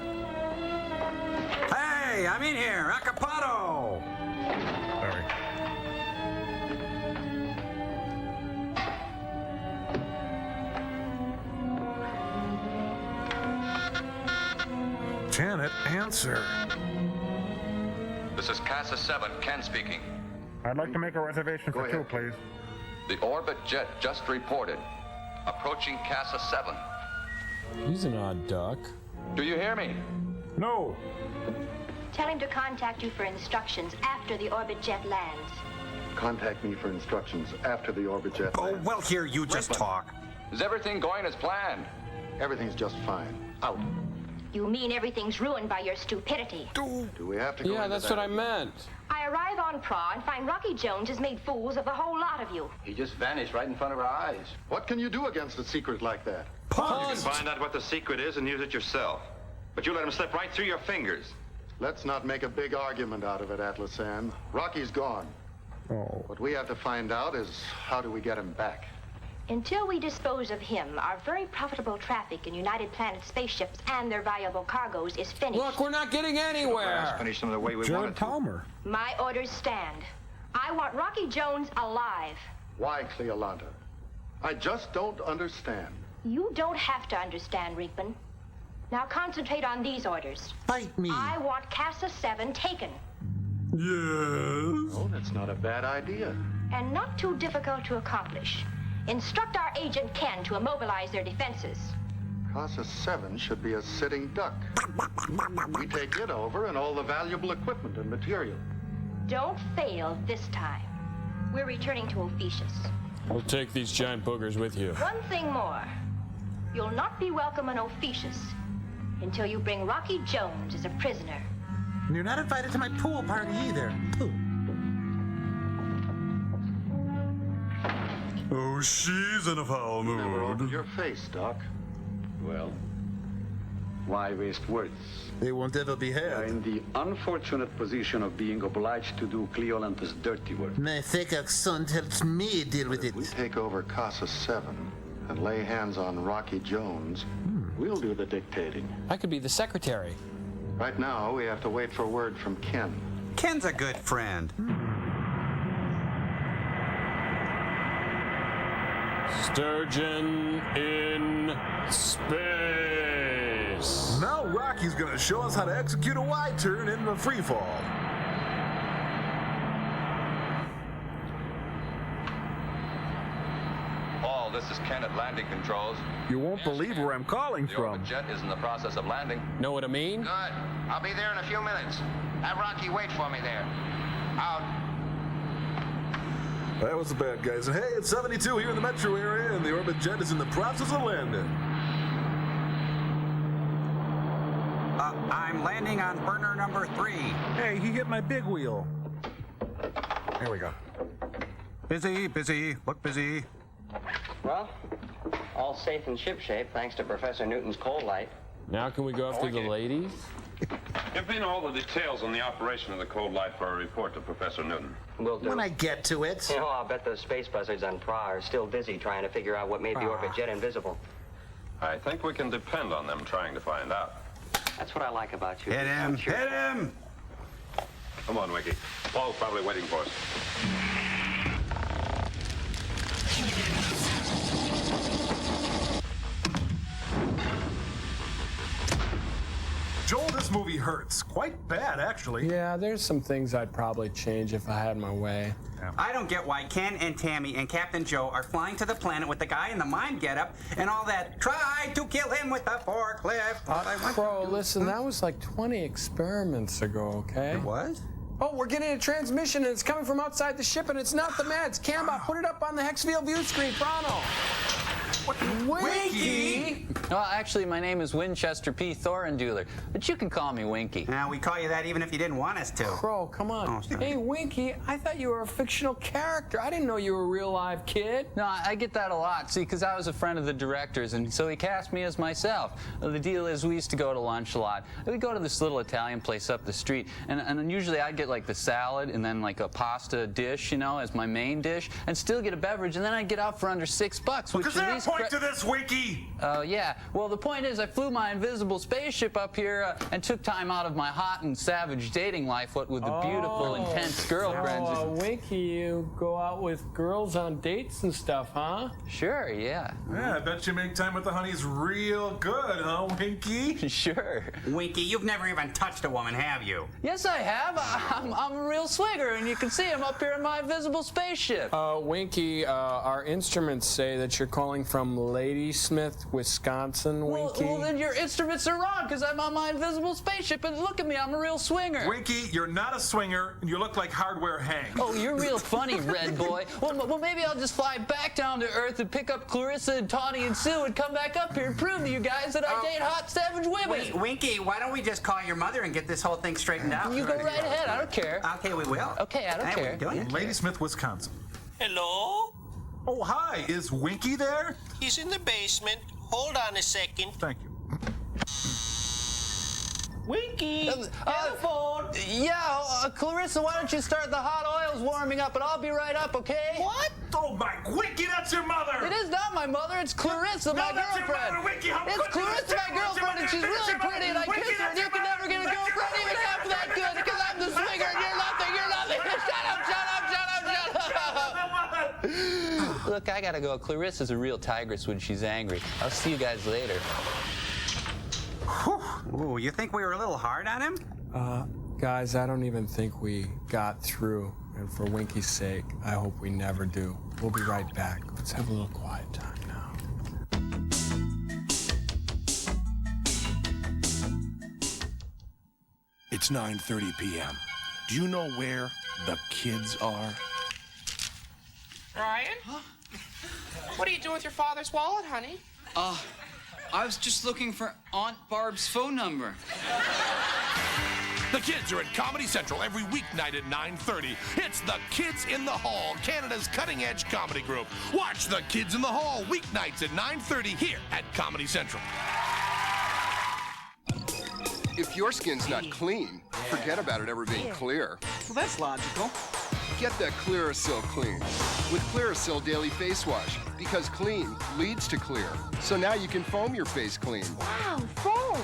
Hey, I'm in here. Acapado. Sorry. Janet, answer. This is Casa 7, Ken speaking. I'd like to make a reservation for two, please. The orbit jet just reported. Approaching Casa 7. He's an odd duck. Do you hear me? No. Tell him to contact you for instructions after the orbit jet lands. Contact me for instructions after the orbit jet Oh, lands. well, here, you just talk. Is everything going as planned? Everything's just fine. Out. You mean everything's ruined by your stupidity. Do we have to go Yeah, into that's that? what I meant. I arrive on Pra and find Rocky Jones has made fools of the whole lot of you. He just vanished right in front of our eyes. What can you do against a secret like that? You can find out what the secret is and use it yourself. But you let him slip right through your fingers. Let's not make a big argument out of it, Atlas Sam. Rocky's gone. Oh. What we have to find out is how do we get him back? Until we dispose of him, our very profitable traffic in United Planet spaceships and their valuable cargoes is finished. Look, we're not getting anywhere. Finish them the way we Jared wanted to. Palmer. My orders stand. I want Rocky Jones alive. Why, Cleolanta? I just don't understand. You don't have to understand, Rinkman. Now concentrate on these orders. Fight me. I want Casa 7 taken. Yes. Oh, that's not a bad idea. And not too difficult to accomplish. Instruct our agent Ken to immobilize their defenses. Casa 7 should be a sitting duck. We take it over and all the valuable equipment and material. Don't fail this time. We're returning to Ophiuchus. We'll take these giant boogers with you. One thing more. You'll not be welcome in Ophiuchus until you bring Rocky Jones as a prisoner. You're not invited to my pool party either. Pooh. Oh, she's in a foul mood. Never opened your face, Doc. Well, why waste words? They won't ever be We are heard. in the unfortunate position of being obliged to do Cleolanta's dirty work. My thick accent helps me deal with it. We take over Casa 7 and lay hands on Rocky Jones. We'll do the dictating. I could be the secretary. Right now, we have to wait for word from Ken. Ken's a good friend. Sturgeon in space. Now Rocky's gonna show us how to execute a wide turn in the free fall. Paul, this is Ken at landing controls. You won't believe where I'm calling The from. orbit jet is in the process of landing. Know what I mean? Good. I'll be there in a few minutes. Have Rocky wait for me there. Out. That was the bad guys. And hey, it's 72 here in the metro area, and the orbit jet is in the process of landing. I'm landing on burner number 3. Hey, he hit my big wheel. Here we go. Busy, busy, look busy. Well, all safe and shipshape thanks to Professor Newton's cold light. Now can we go after the ladies? Give me all the details on the operation of the cold light for a report to Professor Newton. Will do. When I get to it. You know, I'll bet those space buzzards on Pra are still busy trying to figure out what made the orbit jet invisible. I think we can depend on them trying to find out. That's what I like about you. Hit him, hit him! Come on, Wiki. Paul's probably waiting for us. Joel, this movie hurts. Quite bad, actually. Yeah, there's some things I'd probably change if I had my way. I don't get why Ken and Tammy and Captain Joe are flying to the planet with the guy in the mime getup and all that. Try to kill him with the forklift. Bro, listen, that was like 20 experiments ago, okay? What? Oh, we're getting a transmission and it's coming from outside the ship and it's not the meds. Camba, put it up on the Hexfield view screen, Prono. Winky? Well, actually, my name is Winchester P. Thorenduler, but you can call me Winky. Now, we call you that even if you didn't want us to. Crow, come on. Oh, sorry. Hey, Winky, I thought you were a fictional character. I didn't know you were a real live kid. No, I get that a lot, see, because I was a friend of the director's, and so he cast me as myself. The deal is we used to go to lunch a lot. We'd go to this little Italian place up the street, and then usually I'd get like the salad and then like a pasta dish, you know, as my main dish, and still get a beverage, and then I'd get out for under $6, which Is there a point to this, Winky? Yeah. Well, the point is, I flew my invisible spaceship up here and took time out of my hot and savage dating life, what with the beautiful, intense girlfriends. Oh, Winky, you go out with girls on dates and stuff, huh? Sure, yeah. Yeah, I bet you make time with the honeys real good, huh, Winky? Sure. Winky, you've never even touched a woman, have you? Yes, I have. I'm a real swigger, and you can see him up here in my invisible spaceship. Winky, our instruments say that you're calling from from Ladysmith, Wisconsin, Winky? Well, then your instruments are wrong, because I'm on my invisible spaceship, and look at me, I'm a real swinger. Winky, you're not a swinger, and you look like hardware Hank. Oh, you're real funny, Red Boy. Well, maybe I'll just fly back down to Earth and pick up Clarissa and Tawny and Sue and come back up here and prove to you guys that I date hot, savage women. Wait, Winky, why don't we just call your mother and get this whole thing straightened out? You go right ahead, I don't care. Okay, we will. Okay, I don't care. Ladysmith, Wisconsin. Hello? Oh, hi. Is Winky there? He's in the basement. Hold on a second. Thank you. Winky! Telephone! Yeah, Clarissa, why don't you start the hot oils warming up, and I'll be right up, okay? What? Oh, my Winky, that's your mother! It is not my mother, it's Clarissa, my that's your girlfriend. mother, Winky. How It's could you? Clarissa, my girlfriend, and she's really pretty, and I kiss her, and you can never get a girlfriend even half that good, because I'm the swinger, and you're nothing. Shut up. Look, I gotta go. Clarissa's a real tigress when she's angry. I'll see you guys later. Ooh, you think we were a little hard on him? Guys, I don't even think we got through. And for Winky's sake, I hope we never do. We'll be right back. Let's have a little quiet time now. It's 9:30 p.m. Do you know where the kids are? Ryan? Huh? What are you doing with your father's wallet, honey? I was just looking for Aunt Barb's phone number. The kids are at Comedy Central every weeknight at 9:30. It's the Kids in the Hall, Canada's cutting-edge comedy group. Watch the Kids in the Hall weeknights at 9:30 here at Comedy Central. If your skin's not clean, forget about it ever being clear. Well, that's logical. Get that Clearasil clean with Clearasil Daily Face Wash, because clean leads to clear. So now you can foam your face clean. Wow, foam.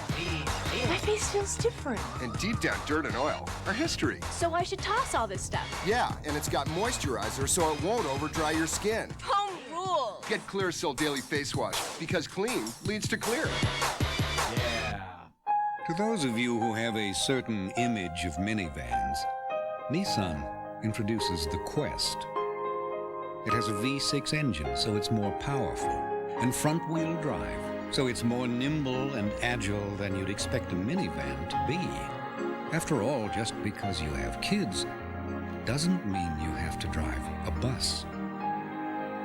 My face feels different. And deep down, dirt and oil are history. So I should toss all this stuff. Yeah, and it's got moisturizer so it won't over-dry your skin. Foam rules. Get Clearasil Daily Face Wash, because clean leads to clear. To those of you who have a certain image of minivans, Nissan introduces the Quest. It has a V6 engine, so it's more powerful, and front-wheel drive, so it's more nimble and agile than you'd expect a minivan to be. After all, just because you have kids doesn't mean you have to drive a bus.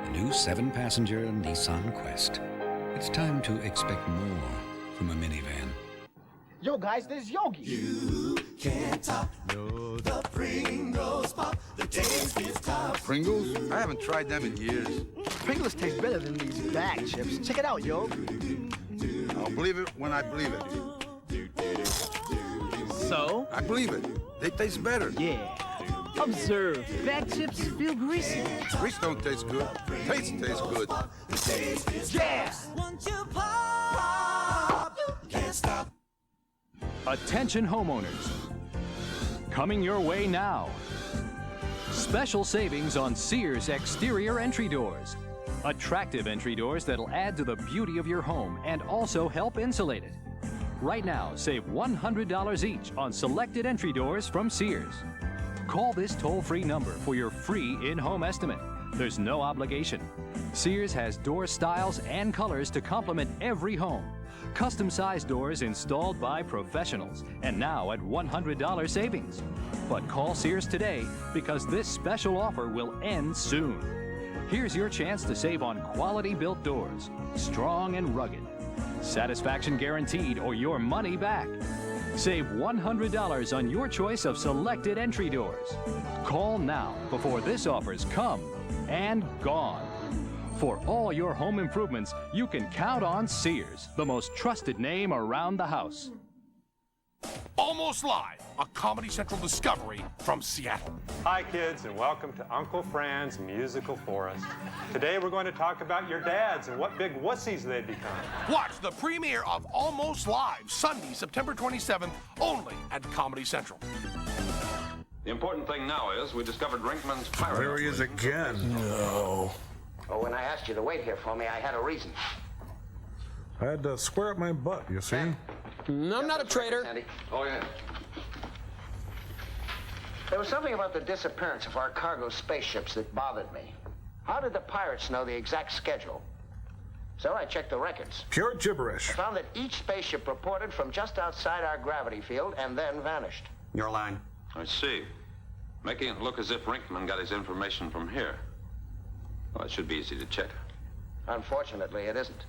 The new 7-passenger Nissan Quest. It's time to expect more from a minivan. Yo, guys, this is Yogi. You can't top the Pringles pop. The taste is tough. Pringles? I haven't tried them in years. Pringles taste better than these bag chips. Check it out, yo. I'll believe it when I believe it. So? I believe it. They taste better. Yeah. Observe. Bag chips feel greasy. Grease don't taste good. Taste tastes good. The taste is yeah. Once you pop, you can't stop. Attention homeowners. Coming your way now. Special savings on Sears exterior entry doors. Attractive entry doors that'll add to the beauty of your home and also help insulate it. Right now, save $100 each on selected entry doors from Sears. Call this toll-free number for your free in-home estimate. There's no obligation. Sears has door styles and colors to complement every home. Custom-sized doors installed by professionals, and now at $100 savings. But call Sears today, because this special offer will end soon. Here's your chance to save on quality-built doors, strong and rugged. Satisfaction guaranteed or your money back. Save $100 on your choice of selected entry doors. Call now before this offer's come and gone. For all your home improvements, you can count on Sears, the most trusted name around the house. Almost Live, a Comedy Central discovery from Seattle. Hi, kids, and welcome to Uncle Fran's Musical Forest. Today, we're going to talk about your dads and what big wussies they've become. Watch the premiere of Almost Live, Sunday, September 27th, only at Comedy Central. The important thing now is we discovered Rinkman's pirate. There he is again. No. Oh, when I asked you to wait here for me, I had a reason. I had to square up my butt, you see? No, I'm not a traitor. Oh, yeah. There was something about the disappearance of our cargo spaceships that bothered me. How did the pirates know the exact schedule? So I checked the records. Pure gibberish. I found that each spaceship reported from just outside our gravity field and then vanished. Your line. I see. Making it look as if Rinkman got his information from here. Well, it should be easy to check. Unfortunately, it isn't.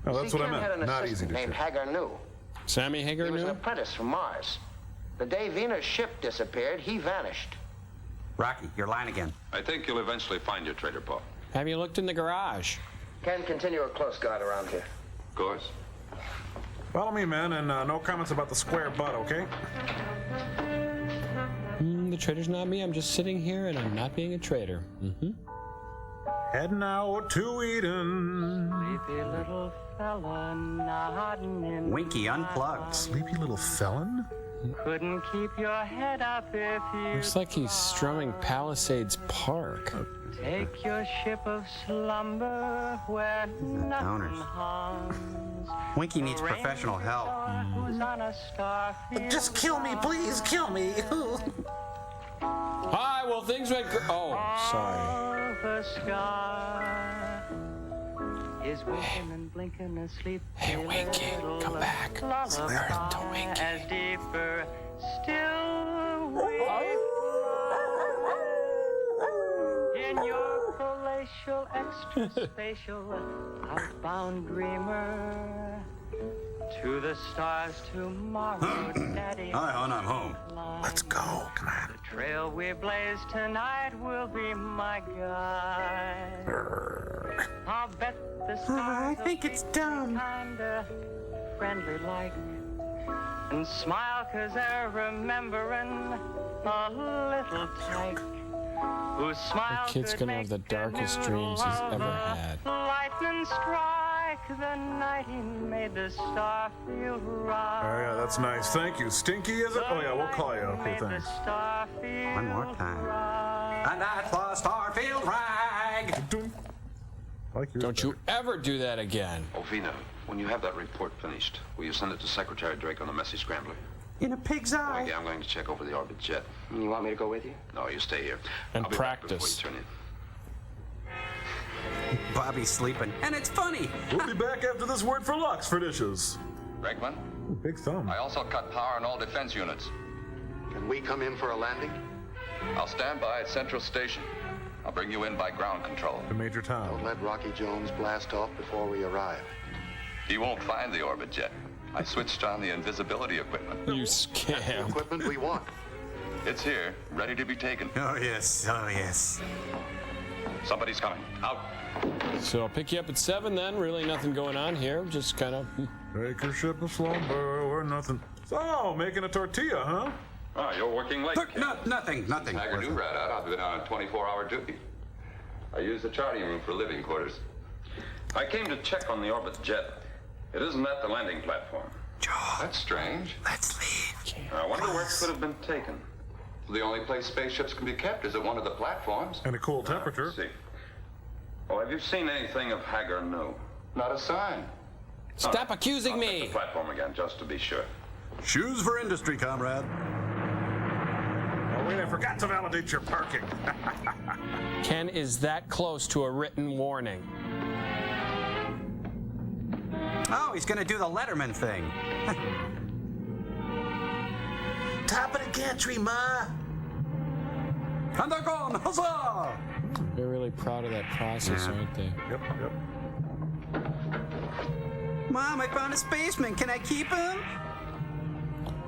Oh, that's See, what I Ken had meant. an Not easy assistant to named check. Hagar New. Sammy Hagar He was an New? apprentice from Mars. The day Venus' ship disappeared, he vanished. Rocky, your line again. I think you'll eventually find your traitor, Paul. Have you looked in the garage? Ken, continue a close guard around here. Of course. Follow me, man, and no comments about the square butt, okay? The traitor's not me. I'm just sitting here and I'm not being a traitor. Heading out to Eden. Sleepy little fella nodding in Winky unplugged. Sleepy little felon? Couldn't keep your head up if you Looks like he's strumming Palisades Park. take your ship of slumber where nothing Downers. harms. Winky needs professional help. Who's on a starfield Just kill me, please, kill me. Hi, well, things went oh, sorry. the sky is winking and blinking asleep. Hey, Winky, come back. Listen to Winky. As deeper still we in your palatial, extra spatial, outbound dreamer. To the stars tomorrow, Daddy. Hi, hon, I'm home. Let's go. Come on. The trail we blaze tonight will be my guide. I'll bet the stars I think it's dumb. Kinda friendly like. And smile 'cause they're remembering a little tyke. Whose smile The kid's could gonna make have the darkest the dreams he's middle ever of had. Lightning strike the night he made the star feel right. Oh, yeah, that's nice. Thank you. Stinky, is it? Oh, yeah, we'll call you. Okay, thanks. One more time. And that's the Starfield rag. Like yours Don't you ever do that again. Oh, Vina, when you have that report finished, will you send it to Secretary Drake on the messy scrambler? In a pig's eye. Okay, I'm going to check over the orbit jet. You want me to go with you? No, you stay here. And I'll be practice. back before you turn in. Bobby's sleeping. And it's funny. We'll be back after this word for Lux for dishes. Brinkman, Big thumb. I also cut power on all defense units. Can we come in for a landing? I'll stand by at Central Station. I'll bring you in by ground control. To Major Tom. Don't let Rocky Jones blast off before we arrive. He won't find the orbit jet. I switched on the invisibility equipment. You scam. Equipment we want. It's here, ready to be taken. Oh, yes. Oh, yes. Somebody's coming. Out. So I'll pick you up at 7 then. Really nothing going on here. Just kind of... Take your ship of slumber or nothing. So, making a tortilla, huh? Oh, you're working late. Nothing. Haggard knew right out. I've been on a 24-hour duty. I use the charting room for living quarters. I came to check on the orbit jet. It isn't at the landing platform. That's strange. Let's leave. I wonder where it could have been taken. The only place spaceships can be kept is at one of the platforms. And a cool temperature. See. Well, have you seen anything of Hagar New? Not a sign. Stop accusing I'll check me! the platform again, just to be sure. Shoes for industry, comrade. Oh, wait, I forgot to validate your parking. Ken is that close to a written warning. Oh, he's gonna do the Letterman thing. Top of the gantry, Ma. And they're gone. Huzzah! They're really proud of that process, aren't they? Yep. Mom, I found a spaceman. Can I keep him?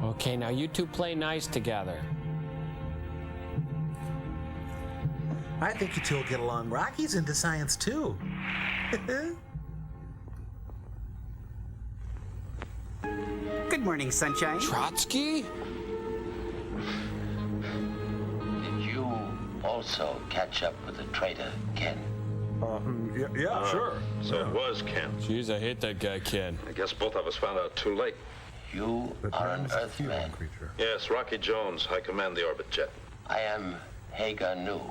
Okay, now you two play nice together. I think you two will get along. Rocky's into science, too. Good morning, sunshine. Trotsky? Did you also catch up with the traitor, Ken? Yeah, sure. So it was Ken. Jeez, I hate that guy, Ken. I guess both of us found out too late. You are an Earthman. Yes, Rocky Jones. I command the orbit jet. I am Hagar New,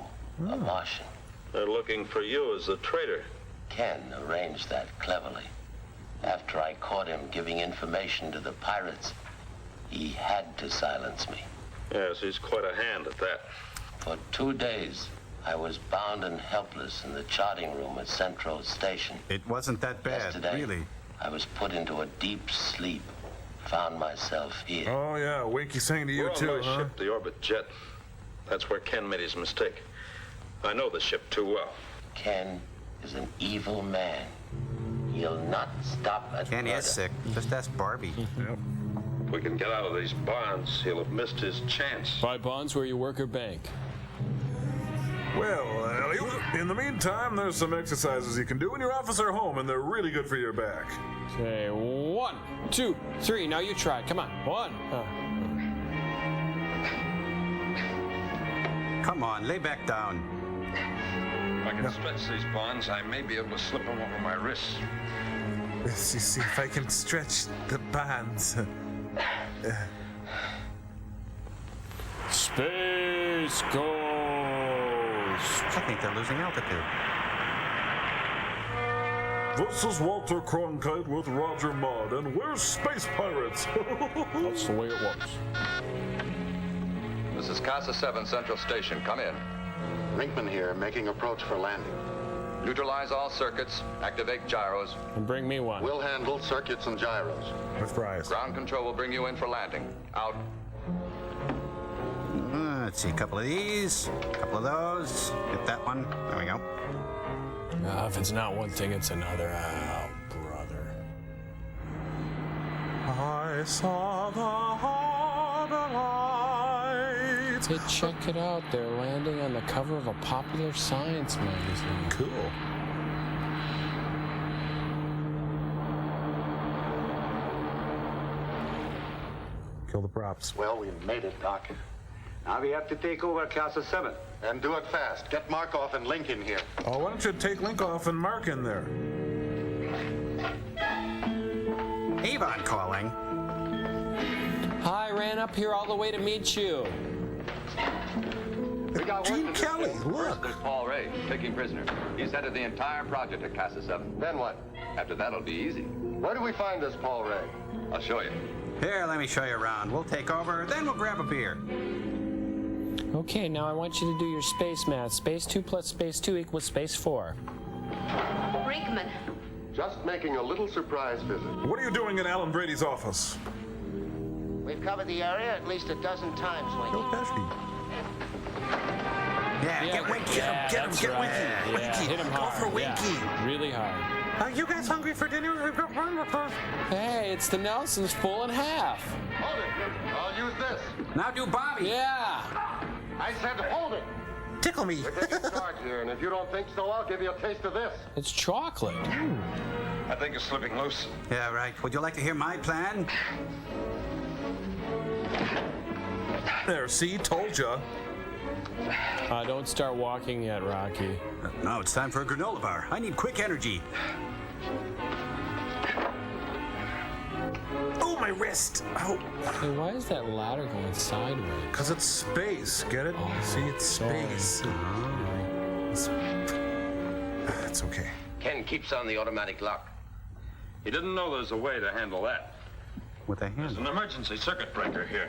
a Martian. They're looking for you as the traitor. Ken arranged that cleverly. After I caught him giving information to the pirates, he had to silence me. Yes, he's quite a hand at that. For 2 days, I was bound and helpless in the charting room at Central Station. It wasn't that bad, Yesterday, really. I was put into a deep sleep. Found myself here. Oh, yeah, Winky sang to you, We're too, on my huh? ship, the Orbit Jet. That's where Ken made his mistake. I know the ship too well. Ken is an evil man. He'll not stop at Ken is sick. Just ask Barbie. Yep. If we can get out of these bonds, he'll have missed his chance. Buy bonds where you work or bank. Well, in the meantime, there's some exercises you can do in your office or home, and they're really good for your back. Okay, 1, 2, 3. Now you try. Come on. 1. Come on, lay back down. If I can stretch these bonds, I may be able to slip them over my wrists. Let's see if I can stretch the bands. Space Ghost. I think they're losing altitude. This is Walter Cronkite with Roger Mudd, and we're Space Pirates. That's the way it works. This is Casa 7 Central Station. Come in. Rinkman here, making approach for landing. Neutralize all circuits. Activate gyros. And bring me one. We'll handle circuits and gyros. With fries. Ground control will bring you in for landing. Out. Let's see, a couple of these, a couple of those. Hit that one. There we go. If it's not one thing, it's another. Oh, brother. I saw the harbor lights. Hey, check it out. They're landing on the cover of a popular science magazine. Cool. Kill the props. Well, we made it, Doc. Now we have to take over Casa 7. And do it fast. Get Markov and Link in here. Oh, why don't you take Link off and Mark in there? Avon calling. I ran up here all the way to meet you. We got Gene Kelly, First, look. there's Paul Ray, taking prisoner. He's headed the entire project at Casa 7. Then what? After that, it'll be easy. Where do we find this Paul Ray? I'll show you. Here, let me show you around. We'll take over, then we'll grab a beer. Okay, now I want you to do your space math. Space 2 plus space 2 equals space 4. Brinkman. Just making a little surprise visit. What are you doing in Alan Brady's office? We've covered the area at least a dozen times, Winky. No Pesci. Yeah, get Winky. Get him, that's get right. Winky. Yeah, Winky, hit him go hard. for Winky. Yeah, really hard. Are you guys hungry for dinner? We've got Hey, it's the Nelsons full in half. Hold it. I'll use this. Now do Bobby. Yeah. I said hold it. Tickle me. We're taking charge here, and if you don't think so, I'll give you a taste of this. It's chocolate. I think it's slipping loose. Yeah, right. Would you like to hear my plan? There, see? Told ya. Don't start walking yet, Rocky. Now it's time for a granola bar. I need quick energy. Oh, my wrist. Oh. Hey, why is that ladder going sideways? Because it's space. Get it? Oh, see, it's space. Sorry. It's okay. Ken keeps on the automatic lock. He didn't know there's a way to handle that. With a There's hand. an emergency circuit breaker here.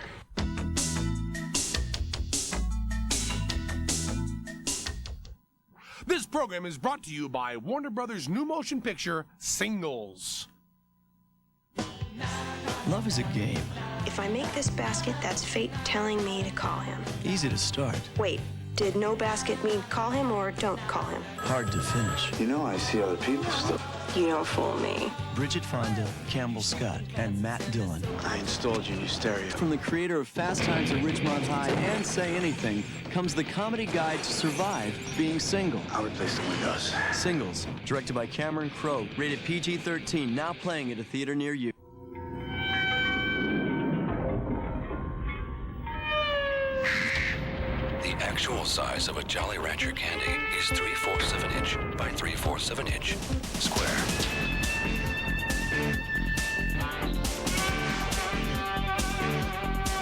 This program is brought to you by Warner Brothers' new motion picture, Singles. Love is a game. If I make this basket, that's fate telling me to call him. Easy to start, Wait, did no basket mean call him or don't call him? hard to finish. You know I see other people's stuff. You don't fool me. Bridget Fonda, Campbell Scott, and Matt Dillon. I installed your new stereo. From the creator of Fast Times at Ridgemont High and Say Anything comes the comedy guide to survive being single. I'll replace the windows. Singles, directed by Cameron Crowe, rated PG-13, now playing at a theater near you. The actual size of a Jolly Rancher candy is 3/4 of an inch by 3/4 of an inch square.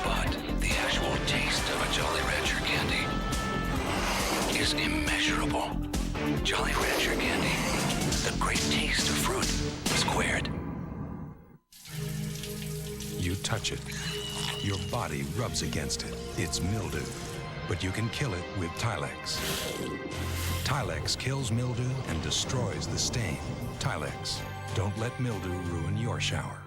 But the actual taste of a Jolly Rancher candy is immeasurable. Jolly Rancher candy, the great taste of fruit squared. You touch it. Your body rubs against it. It's mildew. but you can kill it with Tilex. Tilex kills mildew and destroys the stain. Tilex. Don't let mildew ruin your shower.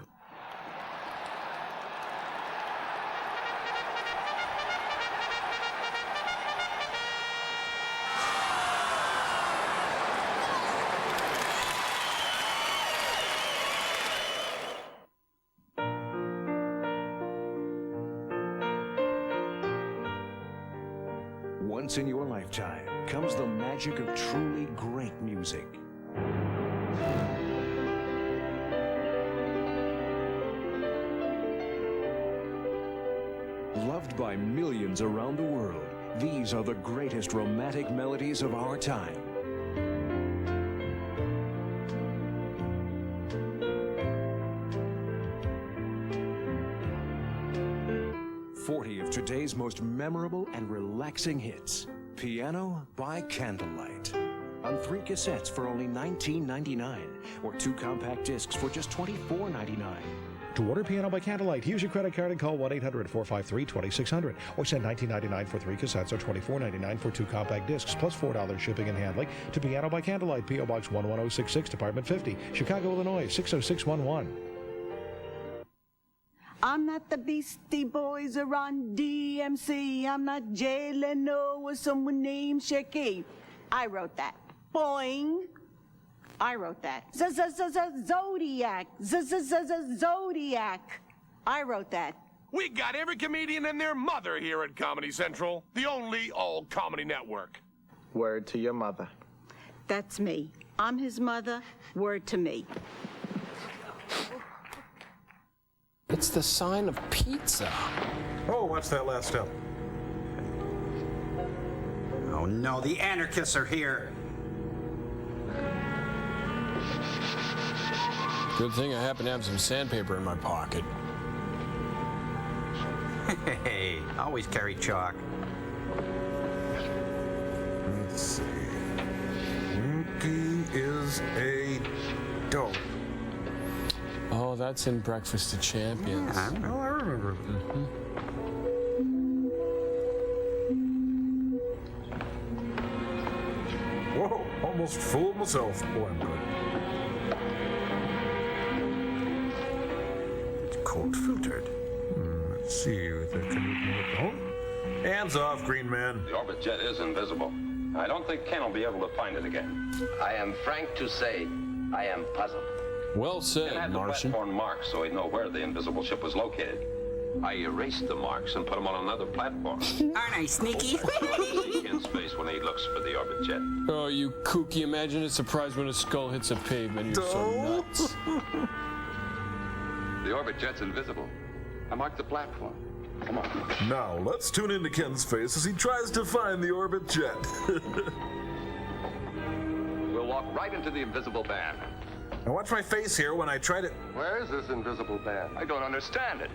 Once in your lifetime comes the magic of truly great music. Loved by millions around the world, these are the greatest romantic melodies of our time. Of today's most memorable and relaxing hits. Piano by Candlelight. On 3 cassettes for only $19.99, or 2 compact discs for just $24.99. To order Piano by Candlelight, use your credit card and call 1-800-453-2600, or send $19.99 for 3 cassettes or $24.99 for 2 compact discs, plus $4 shipping and handling to Piano by Candlelight, P.O. Box 11066, Department 50, Chicago, Illinois, 60611. I'm not the Beastie Boys or Run DMC. I'm not Jay Leno or someone named Shaky. I wrote that. Boing. I wrote that. Zodiac. Zodiac. I wrote that. We got every comedian and their mother here at Comedy Central, the only all-comedy network. Word to your mother. That's me. I'm his mother. Word to me. It's the sign of pizza. Oh, what's that last step? Oh no, the anarchists are here. Good thing I happen to have some sandpaper in my pocket. Hey, always carry chalk. Let's see. Monkey is a dope. Oh, that's in Breakfast of Champions. Yeah, well, I remember. Whoa, almost fooled myself. Boy, I'm good. It's cold filtered. Let's see what that can do. Oh, hands off, Green Man. The orbit jet is invisible. I don't think Ken will be able to find it again. I am frank to say, I am puzzled. Well said, Ken had the Martian. platform marks so he'd know where the invisible ship was located. I erased the marks and put them on another platform. Aren't I sneaky? See Ken's face when he looks for the orbit jet. Oh, you kooky. Imagine a surprise when a skull hits a pavement. You're so nuts. The orbit jet's invisible. I marked the platform. Come on. Now, let's tune into Ken's face as he tries to find the orbit jet. We'll walk right into the invisible band. Now watch my face here when I try to... Where is this invisible band? I don't understand it.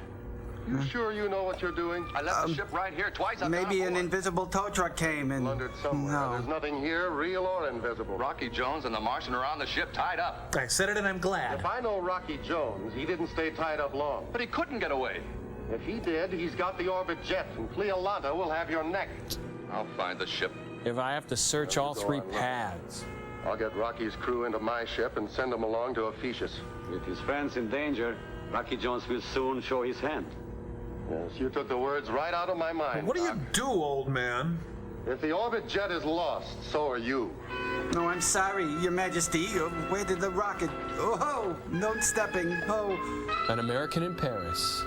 You sure you know what you're doing? I left the ship right here twice. Maybe an invisible tow truck came and... Blundered somewhere. No. There's nothing here, real or invisible. Rocky Jones and the Martian are on the ship tied up. I said it and I'm glad. If I know Rocky Jones, he didn't stay tied up long. But he couldn't get away. If he did, he's got the orbit jet, and Cleolanta will have your neck. I'll find the ship. If I have to search all 3 paths. I'll get Rocky's crew into my ship and send them along to Ephesus. With his friends in danger, Rocky Jones will soon show his hand. Yes, you took the words right out of my mind. What do you do, old man? If the orbit jet is lost, so are you. No, I'm sorry, Your Majesty. Where did the rocket... Oh, no stepping. Oh. An American in Paris.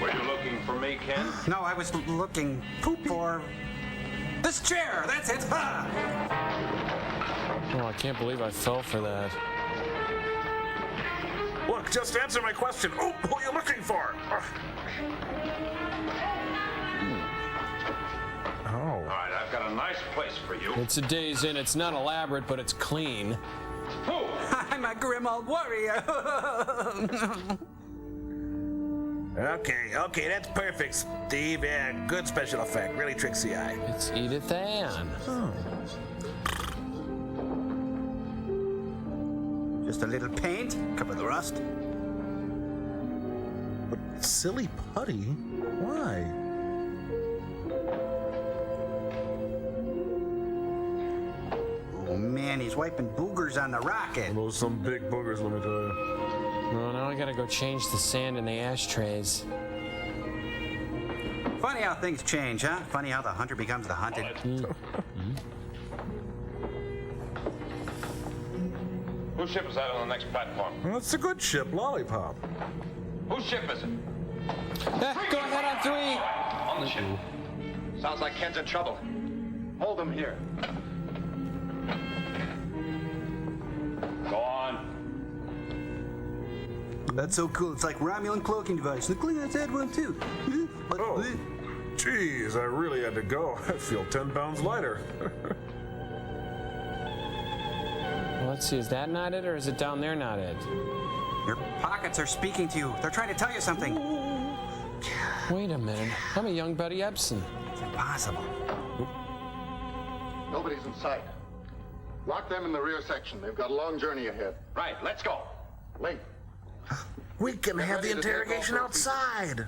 Were you looking for me, Ken? No, I was looking for... this chair! That's it! Ha! Oh, I can't believe I fell for that. Look, just answer my question. Oh, who are you looking for? Oh. All right, I've got a nice place for you. It's a Days Inn. It's not elaborate, but it's clean. Oh. I'm a grim old warrior. Okay, that's perfect, Steve. Yeah, good special effect. Really tricks the eye. It's Edith Ann. Oh. Just a little paint, cover the rust. Silly putty? Why? Oh man, he's wiping boogers on the rocket. Those some big boogers, let me tell you. Oh, now I gotta go change the sand in the ashtrays. Funny how things change, huh? Funny how the hunter becomes the hunted. Whose ship is that on the next platform? Well, that's a good ship, Lollipop. Whose ship is it? Go ahead on 3. On the ship. Sounds like Ken's in trouble. Hold him here. Go on. That's so cool. It's like Romulan cloaking device. The Klingons had one too. Oh, geez, I really had to go. I feel 10 pounds lighter. Well, let's see, is that not it, or is it down there not it? Your pockets are speaking to you. They're trying to tell you something. Wait a minute. I'm a young Buddy Ebsen. It's impossible. Nobody's in sight. Lock them in the rear section. They've got a long journey ahead. Right, let's go. Link. We can have the interrogation outside.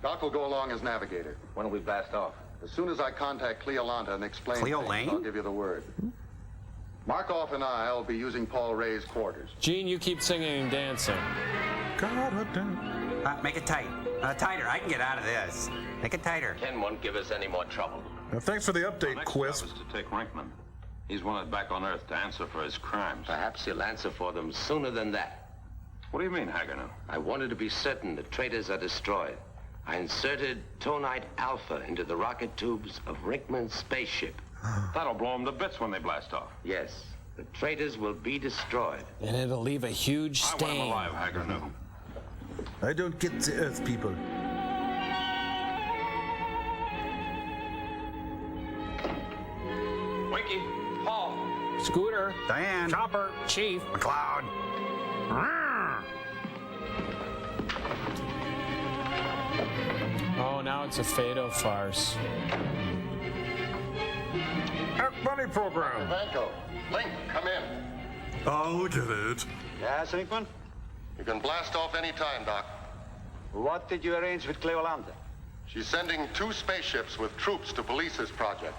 Doc will go along as navigator. When will we blast off? As soon as I contact Cleolanta and explain Cleo things, Lane? I'll give you the word. Markov and I'll be using Paul Ray's quarters. Gene, you keep singing and dancing. Make it tight. Tighter. I can get out of this. Make it tighter. Ken won't give us any more trouble. Now, thanks for the update, Next Quisp. job is to take Rinkman. He's wanted back on Earth to answer for his crimes. Perhaps he'll answer for them sooner than that. What do you mean, Hagernu? I wanted to be certain the traitors are destroyed. I inserted tonite alpha into the rocket tubes of Rinkman's spaceship. That'll blow them to bits when they blast off. Yes, the traitors will be destroyed. And it'll leave a huge I want stain. him alive, Hagernu. I don't get the Earth people. Winky, Paul, Scooter, Diane, Chopper, Chief, McCloud. Oh, now it's a Fado farce. Act Bunny program. Vanko, Link, come in. I'll get it. Yes, Rinkman? You can blast off any time, Doc. What did you arrange with Cleolanta? She's sending 2 spaceships with troops to police this project.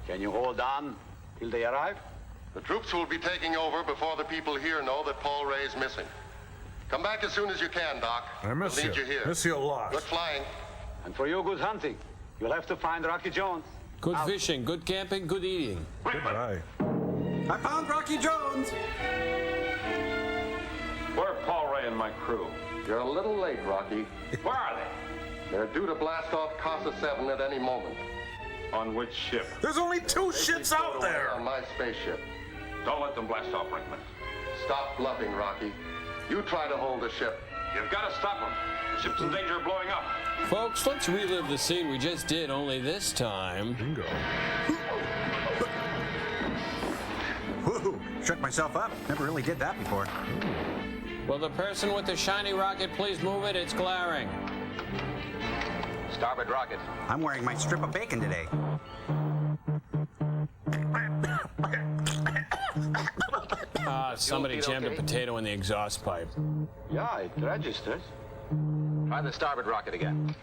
Can you hold on till they arrive? The troops will be taking over before the people here know that Paul Ray's missing. Come back as soon as you can, Doc. I miss we'll need you. you here. Miss you a lot. Good flying. And for you, good hunting. You'll have to find Rocky Jones. Good fishing, good camping, good eating. Goodbye. I found Rocky Jones. where are Paul Ray and my crew? You're a little late, Rocky. Where are they? They're due to blast off Casa 7 at any moment. On which ship? There's only 2 ships out there. On my spaceship. Don't let them blast off, Rinkman. Stop bluffing, Rocky. You try to hold the ship. You've got to stop them. The ship's in danger of blowing up. Folks, let's relive the scene we just did, only this time. Bingo. Woohoo! Shook myself up. Never really did that before. Will the person with the shiny rocket please move it? It's glaring. Starboard rocket. I'm wearing my strip of bacon today. Somebody jammed a potato in the exhaust pipe. Yeah, it registers. Try the starboard rocket again.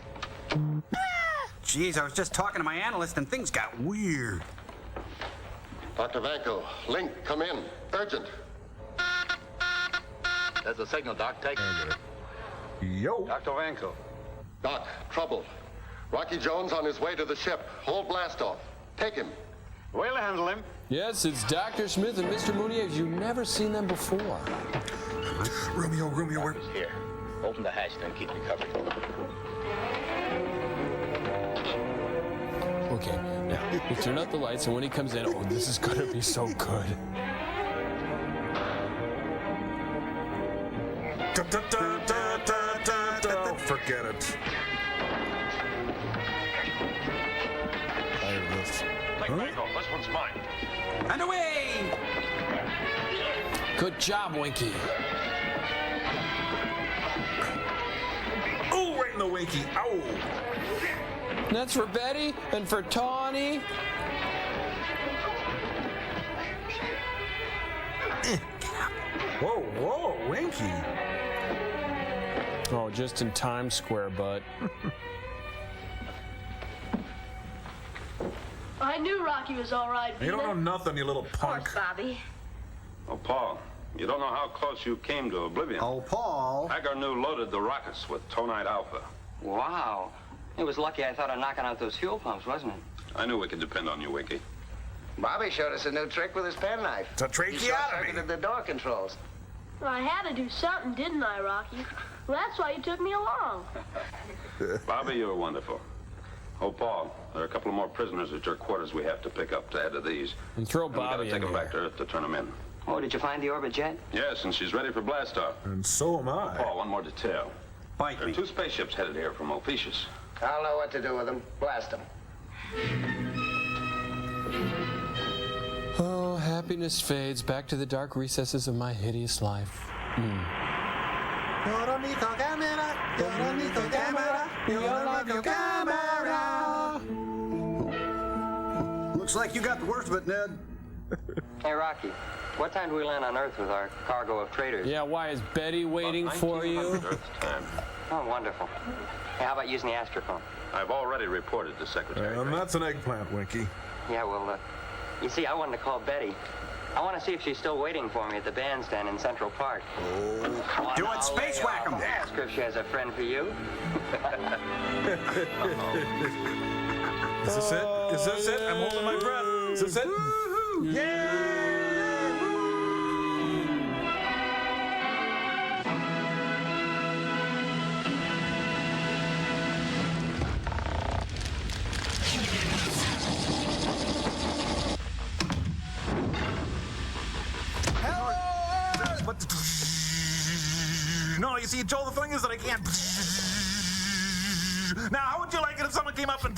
Jeez, I was just talking to my analyst and things got weird. Dr. Vanko, Link, come in. Urgent. There's a signal, Doc. Take it. Yo. Dr. Vanko. Doc, trouble. Rocky Jones on his way to the ship. Hold blast off. Take him. We'll handle him. Yes, it's Dr. Smith and Mr. Mooney as you've never seen them before. Romeo, we're... Here. Open the hatch, then keep me covered. Okay, now, we turn out the lights, and when he comes in, oh, this is gonna be so good. Forget it. Take Vanko. This one's mine. And away! Good job, Winky. Oh, right in the winky. Ow! That's for Betty and for Tawny. Whoa, Winky. Oh, just in Times Square, bud. I knew Rocky was all right. You don't know nothing, you little punk. Of course, Bobby. Oh, Paul, you don't know how close you came to oblivion. Oh, Paul. Hagar knew loaded the rockets with tonite alpha. Wow. It was lucky I thought of knocking out those fuel pumps, wasn't it? I knew we could depend on you, Winky. Bobby showed us a new trick with his penknife. It's a tracheotomy. He short-circuited the door controls. I had to do something, didn't I, Rocky? Well, that's why you took me along. Bobby, you're wonderful. Oh, Paul, there are a couple of more prisoners at your quarters we have to pick up to add to these. And throw we Bobby gotta take in them back to Earth to turn them in. Oh, did you find the orbit jet? Yes, and she's ready for blastoff. And so am I. Paul, one more detail. Bite There are me. 2 spaceships headed here from Ophiuchus. I'll know what to do with them. Blast them. Oh, happiness fades back to the dark recesses of my hideous life. Looks like you got the worst of it, Ned. Hey, Rocky, what time do we land on Earth with our cargo of traders? Yeah, why is Betty waiting for you? Earth time. Oh, wonderful. Hey, how about using the astrophone? I've already reported to Secretary. And that's an eggplant, Winky. Yeah, well, you see, I wanted to call Betty. I want to see if she's still waiting for me at the bandstand in Central Park. Oh. Do it, space whack 'em. Ask her if she has a friend for you. Is this it? Is this it? I'm holding my breath. Is this it? Yeah! No, you see, Joel, the thing is that I can't. Now, how would you like it if someone came up and.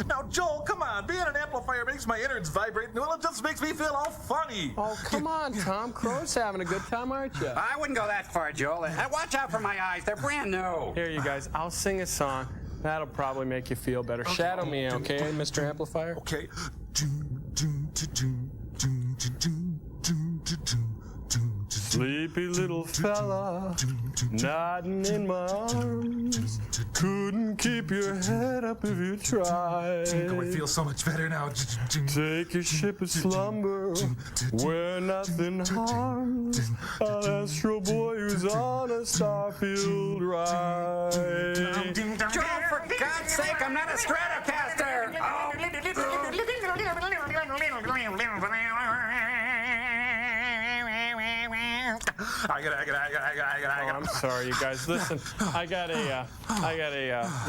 Now, Joel, come on. Being an amplifier makes my innards vibrate. Well, it just makes me feel all funny. Oh, come on, Tom. Crow's having a good time, aren't you? I wouldn't go that far, Joel. Watch out for my eyes. They're brand new. Here, you guys. I'll sing a song. That'll probably make you feel better. Okay. Shadow me, okay, Mr. Amplifier? Okay. Sleepy little fella, nodding in my arms. Couldn't keep your head up if you tried. Oh, I feel so much better now. Take your ship of slumber where nothing harms an astro boy who's on a starfield ride. Joel, for God's sake, I'm not a Stratocaster. Oh. I'm sorry, you guys. Listen, I got a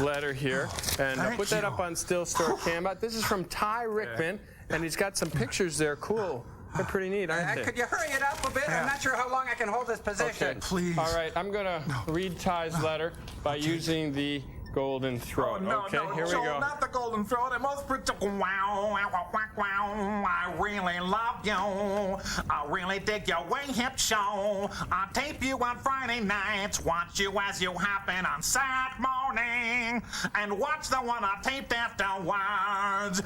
letter here, and put that up on Still Store Cam. This is from Ty Rickman, and he's got some pictures there. Cool. They're pretty neat, aren't they? Could you hurry it up a bit? I'm not sure how long I can hold this position. Okay. Please. All right, I'm going to read Ty's letter by using the golden throat. Okay, here we go. Not the golden throat. I must wow, I really love you. I really dig your way hip show. I tape you on Friday nights, watch you as you happen on Saturday morning, and watch the one I taped afterwards.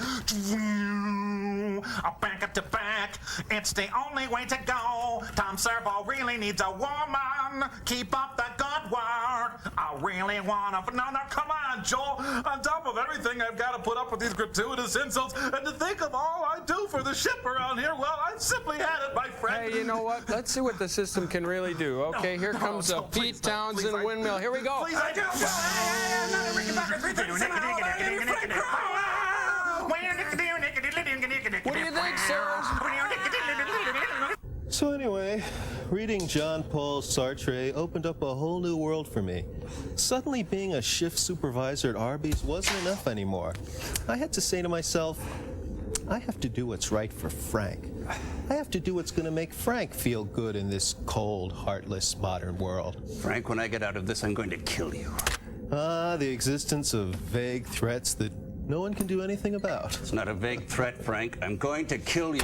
Back up to back, it's the only way to go. Tom Servo really needs a woman. Keep up the good work. I really wanna, no, come on, Joel. On top of everything, I've got to put up with these gratuitous insults, and to think of all I do for the ship around here, well, I've simply had it, my friend. Hey, you know what? Let's see what the system can really do. Okay, here comes a Pete Townsend windmill. Here we go. Please, I do. What do you think, Sarah? So anyway, reading John Paul Sartre opened up a whole new world for me. Suddenly being a shift supervisor at Arby's wasn't enough anymore. I had to say to myself, I have to do what's right for Frank. I have to do what's going to make Frank feel good in this cold, heartless, modern world. Frank, when I get out of this, I'm going to kill you. The existence of vague threats that no one can do anything about. It's not a vague threat, Frank. I'm going to kill you.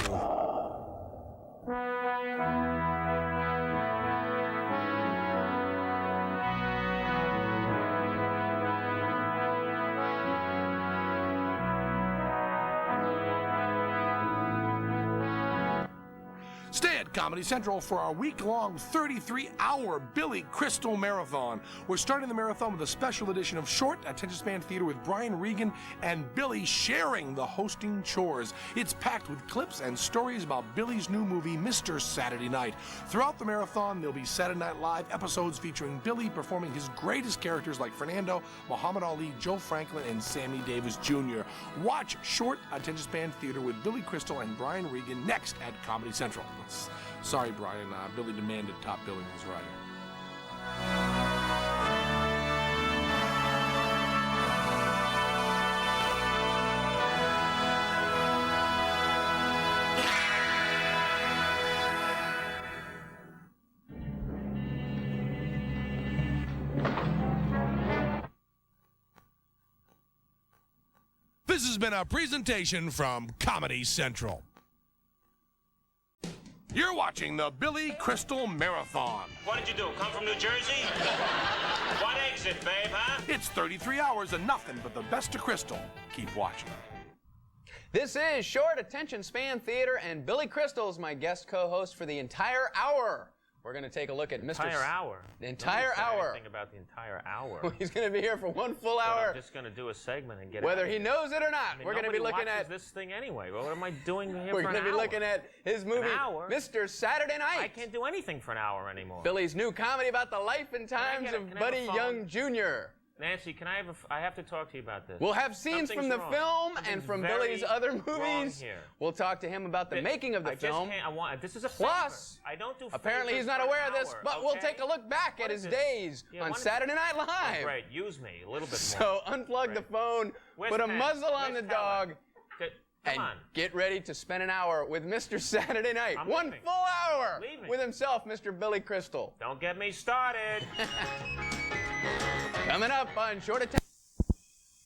Comedy Central for our week-long 33-hour Billy Crystal Marathon. We're starting the marathon with a special edition of short attention span theater with Brian Regan and Billy sharing the hosting chores. It's packed with clips and stories about Billy's new movie, Mr. Saturday Night. Throughout the marathon, there'll be Saturday Night Live episodes featuring Billy performing his greatest characters like Fernando, Muhammad Ali, Joe Franklin, and Sammy Davis Jr. Watch Short Attention Span Theater with Billy Crystal and Brian Regan next at Comedy Central. Sorry, Brian. Billy demanded top billing was right. This has been a presentation from Comedy Central. You're watching the Billy Crystal Marathon. What did you do, come from New Jersey? What exit, babe, huh? It's 33 hours and nothing but the best of Crystal. Keep watching. This is Short Attention Span Theater, and Billy Crystal is my guest co-host for the entire hour. We're going to take a look at Mr. Entire hour? The entire hour. Think about the entire hour. He's going to be here for one full hour. I'm just going to do a segment and get whether he knows it or not. I mean, we're going to be looking at this thing anyway. What am I doing here we're for an going to be looking at his movie, Mr. Saturday Night. I can't do anything for an hour anymore. Billy's new comedy about the life and times of Buddy Young Jr. Nancy, can I have I have to talk to you about this. We'll have scenes from the film and from Billy's other wrong movies. here. We'll talk to him about the making of the film. This is a Plus, favor. I don't do apparently he's not aware of this, but we'll take a look back at his days on Saturday Night Live. Oh, great, use me a little bit So more. unplug the phone, put a muzzle on the dog, and on. get ready to spend an hour with Mr. Saturday Night. One full hour with himself, Mr. Billy Crystal. Don't get me started. Coming up on Short Attention.